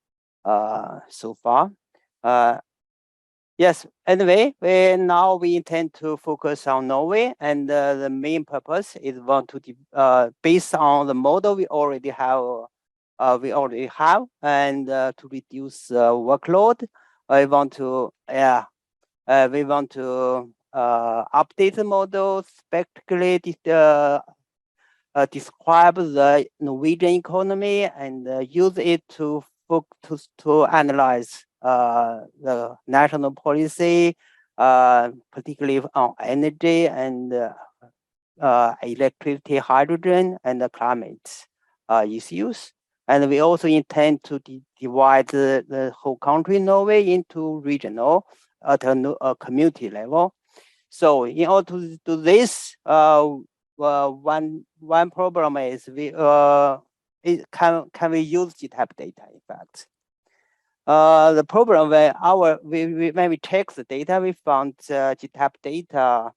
so far. Yes, anyway, now we intend to focus on Norway, and the main purpose is based on the model we already have, and to reduce workload, we want to update the model, spectrally describe the Norwegian economy, and use it to analyze the national policy, particularly on energy and electricity, hydrogen, and the climate issues. And we also intend to divide the whole country, Norway, into regional at a community level. So in order to do this, one problem is can we use GTAP data? In fact, the problem when we check the data, we found GTAP data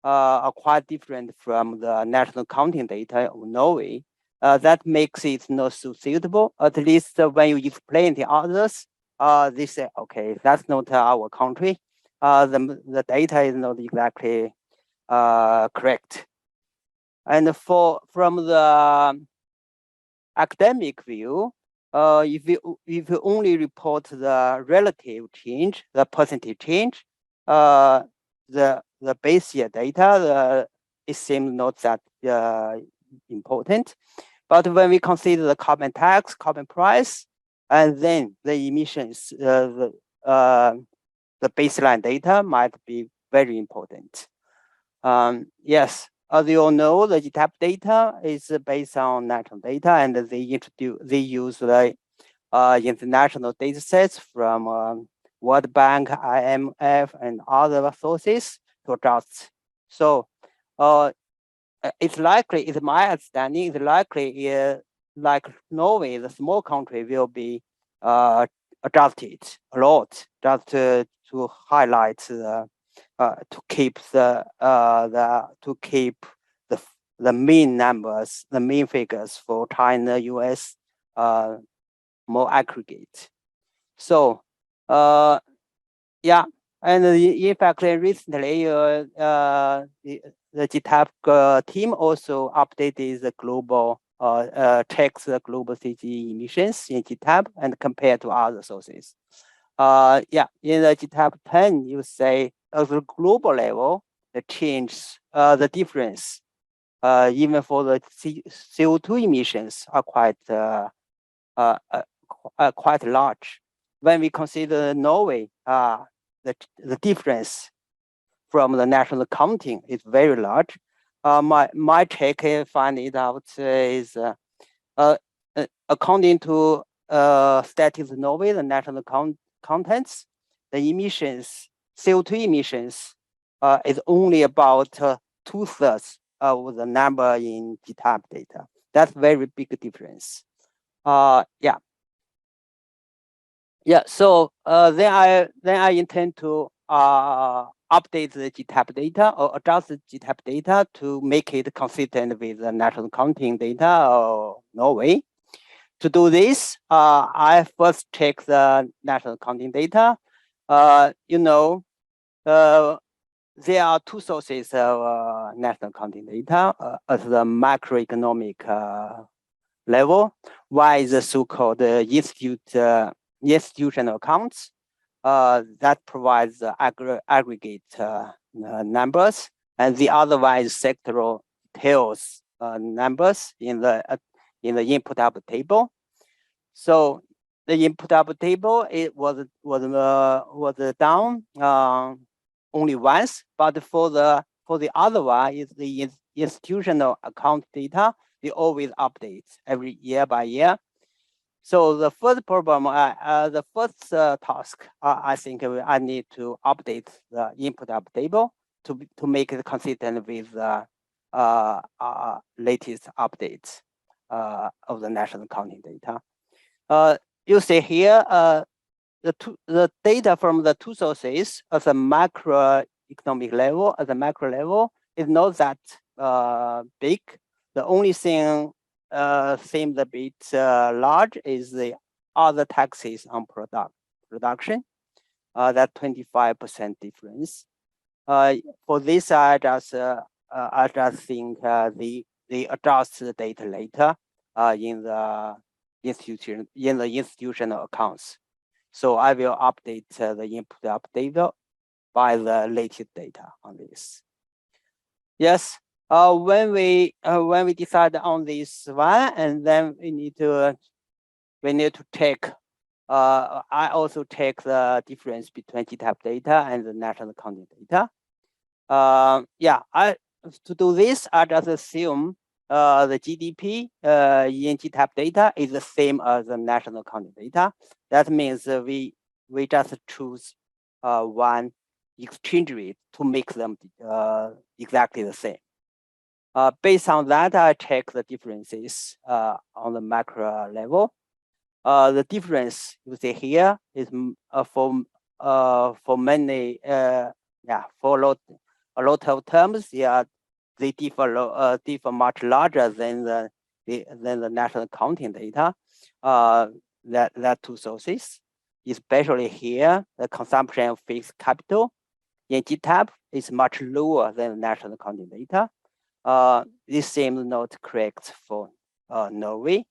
are quite different from the national counting data of Norway. That makes it not so suitable. At least when you explain to others, they say, okay, that's not our country. The data is not exactly correct. And from the academic view, if you only report the relative change, the percentage change, the base year data, it seems not that important. But when we consider the carbon tax, carbon price, and then the emissions, the baseline data might be very important. Yes, as you all know, the GTAP data is based on national data, and they use the international data sets from World Bank, IMF, and other sources to adjust. So it's likely, it's my understanding, it's likely like Norway, the small country, will be adjusted a lot just to highlight to keep the mean numbers, the mean figures for China, US more aggregate. So yeah, and in fact, recently the GTAP team also updated the global checks the global CG emissions in GTAP and compared to other sources. Yeah, in the GTAP 10, you say at the global level, the change, the difference, even for the CO2 emissions are quite large. When we consider Norway, the difference from the national accounting is very large. My check find it out is according to Statistics Norway, the national contents, the emissions, CO2 emissions is only about 2/3 of the number in GTAP data. That's very big difference. Yeah. So then I intend to update the GTAP data or adjust the GTAP data to make it consistent with the national counting data of Norway. To do this, I first check the national counting data. You know, there are two sources of national counting data at the macroeconomic level. One is the so-called institutional accounts that provides aggregate numbers, and the other one is sectoral details numbers in the inputable table. So the inputable table, it was down only once, but for the other one is the institutional account data. They always update every year by year. So the first problem, the first task, I think I need to update the input table to make it consistent with the latest updates of the national counting data. You see here, the data from the two sources at the macroeconomic level, at the macro level, is not that big. The only thing seems a bit large is the other taxes on production. That 25% difference. For this, I just think they adjust the data later in the institutional accounts. So I will update the input table by the latest data on this. Yes. When we decide on this one, and then we need to take. I also take the difference between GTAP data and the national counting data. To do this, I just assume the GDP in GTAP data is the same as the national counting data. That means we just choose one exchange rate to make them exactly the same. Based on that, I check the differences on the macro level. The difference you see here is for many for a lot of terms, they differ much larger than the national counting data. That two sources, especially here, the consumption of fixed capital in GTAP is much lower than the national counting data. This seems not correct for Norway.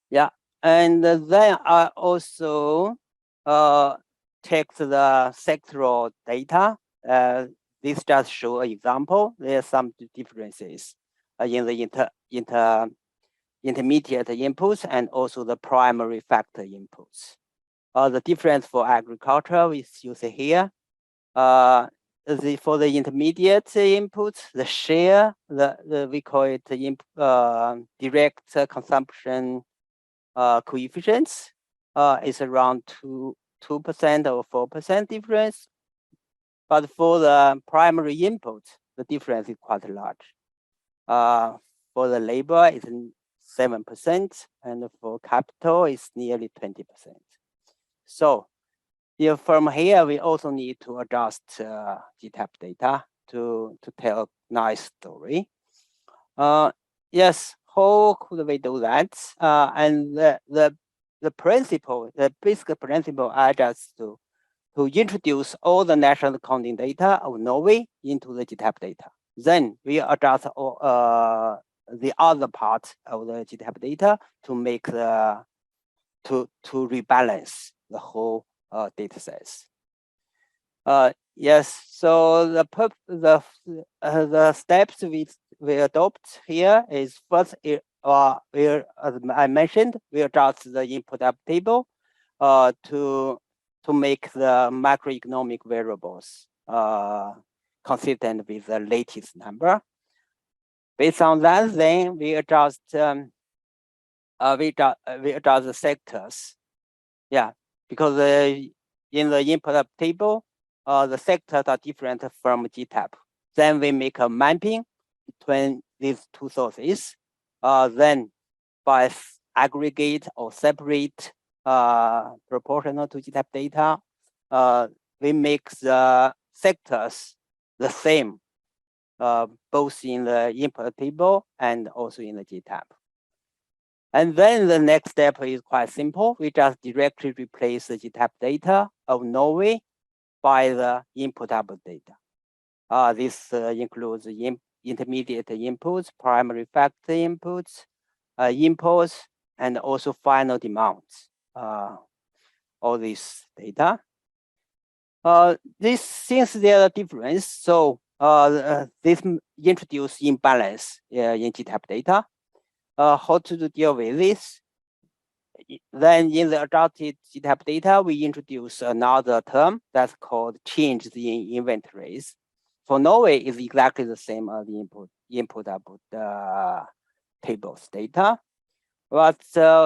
Yeah, and then I also check the sectoral data. This just shows an example. There are some differences in the intermediate inputs and also the primary factor inputs. The difference for agriculture is you see here. For the intermediate inputs, the share, we call it direct consumption coefficients is around 2% or 4% difference. But for the primary input, the difference is quite large. For the labor, it's 7%, and for capital, it's nearly 20%. So from here, we also need to adjust GTAP data to tell a nice story. Yes, how could we do that? And the principle, the basic principle, I just to introduce all the national counting data of Norway into the GTAP data. Then we adjust the other part of the GTAP data to make to rebalance the whole data sets. Yes, so the steps we adopt here is first, as I mentioned, we adjust the input table to make the macroeconomic variables consistent with the latest number. Based on that, then we adjust the sectors. Yeah, because in the input table, the sectors are different from GTAP. Then we make a mapping between these two sources. Then by aggregate or separate proportional to GTAP data, we make the sectors the same, both in the input table and also in the GTAP. And then the next step is quite simple. We just directly replace the GTAP data of Norway by the inputable data. This includes intermediate inputs, primary factor inputs, imports, and also final demands. All this data. Since there are difference, so this introduce imbalance in GTAP data. How to deal with this? Then in the adopted GTAP data, we introduce another term that's called change in inventories. For Norway, it's exactly the same as the inputable tables data. But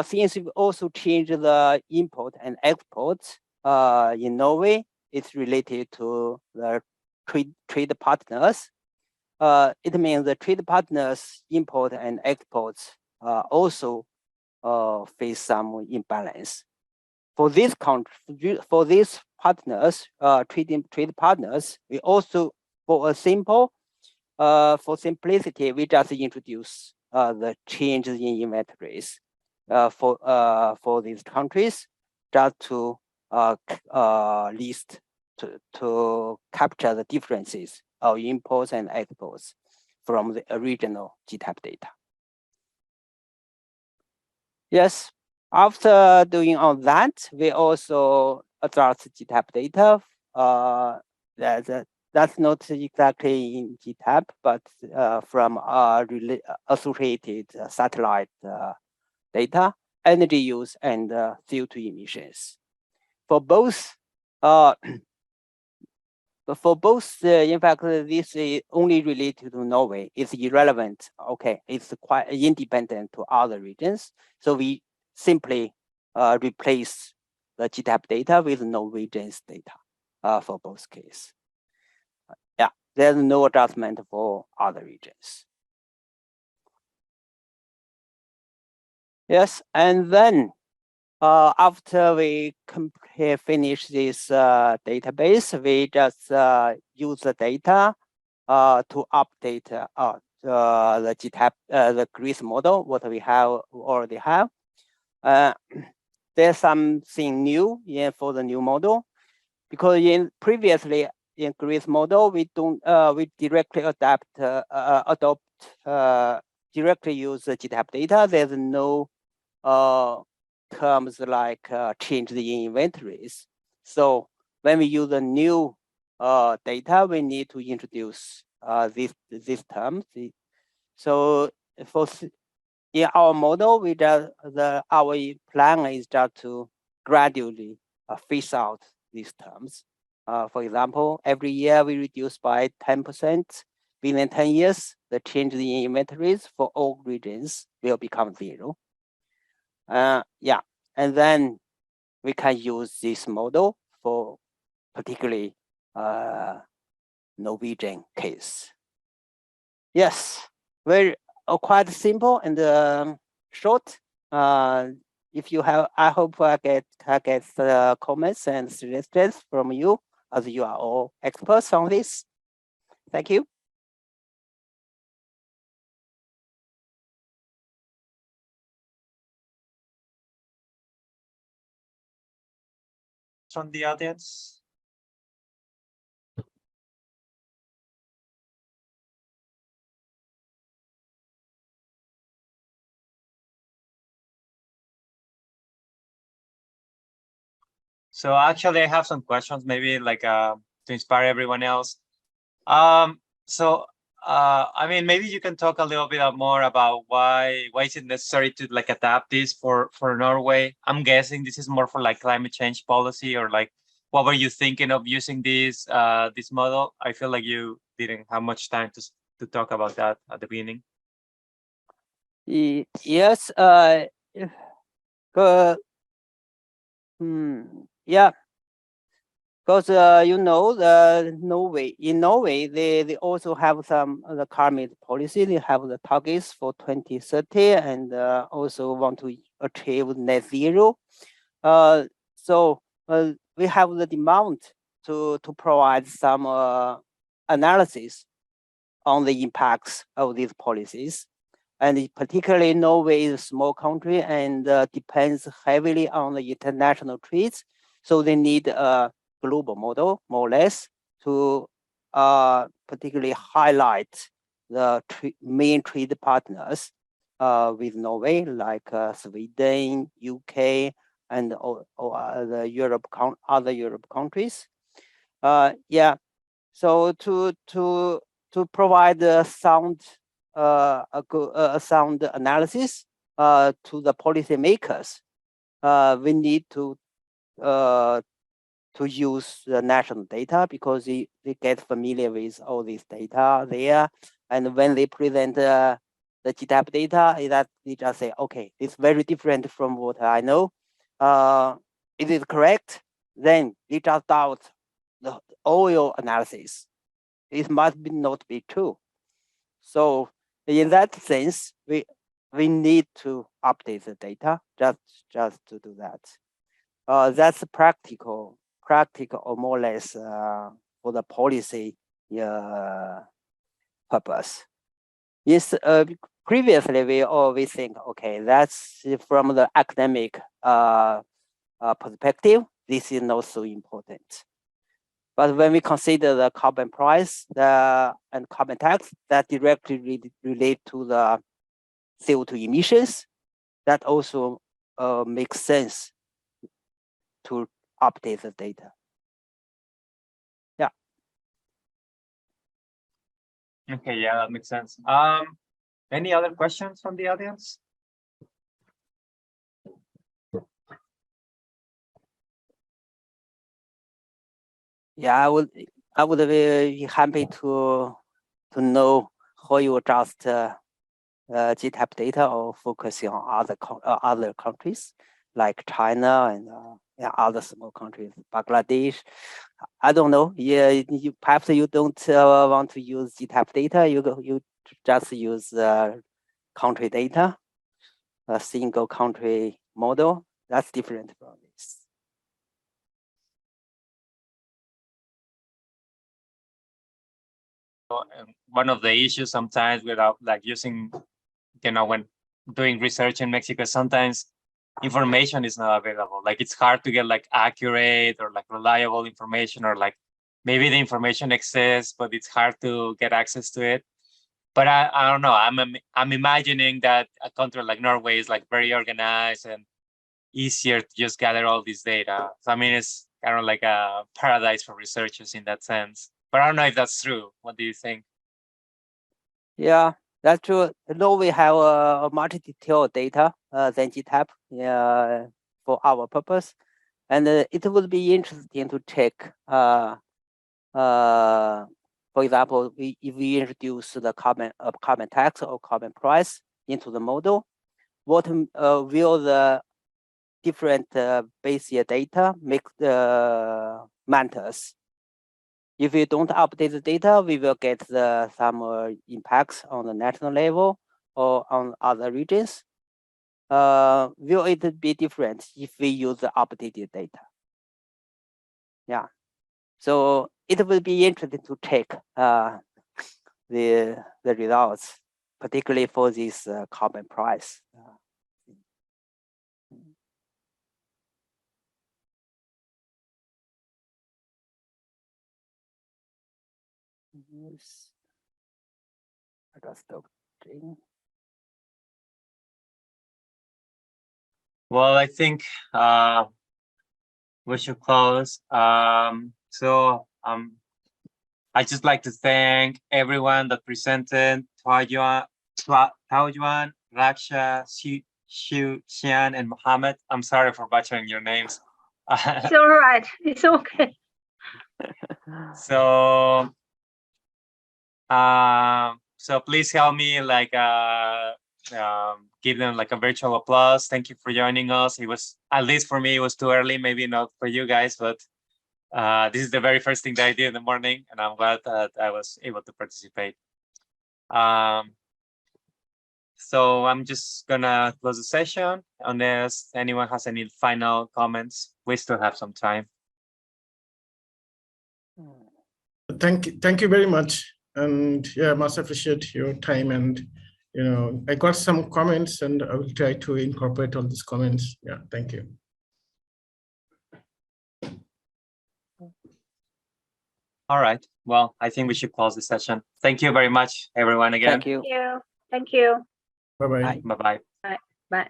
since we also changed the import and export in Norway, it's related to the trade partners. It means the trade partners import and exports also face some imbalance. For this country, for these partners, trade partners, we also for simplicity, we just introduce the changes in inventories for these countries, just to list to capture the differences of imports and exports from the original GTAP data. Yes, after doing all that, we also adjust GTAP data. That's not exactly in GTAP, but from associated satellite data, energy use, and CO2 emissions. For both, in fact, this is only related to Norway. It's irrelevant. Okay, it's quite independent to other regions. So we simply replace the GTAP data with Norwegian's data for both cases. Yeah, there's no adjustment for other regions. Yes, and then after we finish this database, we just use the data to update the GTAP, the GRIS model, what we already have. There's something new for the new model, because previously in GRIS model we directly directly use the GTAP data. There's no terms like change the inventories. So when we use the new data, we need to introduce these terms. So in our model, our plan is just to gradually phase out these terms. For example, every year we reduce by 10%. Within 10 years, the change in inventories for all regions will become 0. Yeah, and then we can use this model for particularly Norwegian case. Yes, very quite simple and short. If you have, I hope I get comments and suggestions from you, as you are all experts on this. Thank you. From the audience? So actually I have some questions, maybe like to inspire everyone else. So I mean, maybe you can talk a little bit more about why is it necessary to like adapt this for Norway? I'm guessing this is more for like climate change policy, or like what were you thinking of using this this model? I feel like you didn't have much time to talk about that at the beginning. Yes, yeah, because you know, in Norway they also have some the climate policy. They have the targets for 2030 and also want to achieve net zero. So we have the demand to provide some analysis on the impacts of these policies. And particularly Norway is a small country and depends heavily on the international trades. So they need a global model, more or less, to particularly highlight the main trade partners with Norway, like Sweden, UK, and other Europe countries. Yeah, so to provide a sound analysis to the policymakers, we need to use the national data, because they get familiar with all this data there, and when they present the GTAP data is that they just say, okay, it's very different from what I know. Is it correct? Then they just doubt all your analysis. It must not be true. So in that sense, we need to update the data just to do that. That's practical or more or less for the policy purpose. Yes, previously we always think, okay, that's from the academic perspective, this is not so important. But when we consider the carbon price and carbon tax that directly relate to the CO2 emissions, that also makes sense to update the data. Yeah. Okay, yeah, that makes sense. Any other questions from the audience? Yeah, I would be happy to know how you adjust GTAP data or focusing on other countries like China and other small countries, Bangladesh. I don't know. Yeah, perhaps you don't want to use GTAP data. You just use country data, a single country model. That's different from this. One of the issues sometimes without like using, when doing research in Mexico, sometimes information is not available. Like it's hard to get like accurate or like reliable information, or like maybe the information exists, but it's hard to get access to it. But I don't know. I'm imagining that a country like Norway is like very organized and easier to just gather all this data. So I mean, it's kind of like a paradise for researchers in that sense. But I don't know if that's true. What do you think? Yeah, that's true. Norway have a much detailed data than GTAP for our purpose, and it would be interesting to check. For example, if we introduce the carbon tax or carbon price into the model, what will the different base year data make matters? If we don't update the data, we will get some impacts on the national level or on other regions. Will it be different if we use the updated data? Yeah, so it will be interesting to check the results, particularly for this carbon price. Yes. I got stopped. Well, I think we should close. I just like to thank everyone that presented: Taoyuan, Raksha, Xiujian, and Mohammad. I'm sorry for butchering your names. It's all right. It's okay. So please help me like give them like a virtual applause. Thank you for joining us. It was, at least for me, it was too early, maybe not for you guys, but this is the very first thing that I did in the morning, and I'm glad that I was able to participate. So I'm just gonna close the session unless anyone has any final comments. We still have some time. Thank you very much, and yeah, much appreciate your time. And I got some comments, and I will try to incorporate all these comments. Yeah, thank you. All right. Well, I think we should close the session. Thank you very much, everyone, again. Thank you. Thank you. Bye-bye. Bye-bye. Bye.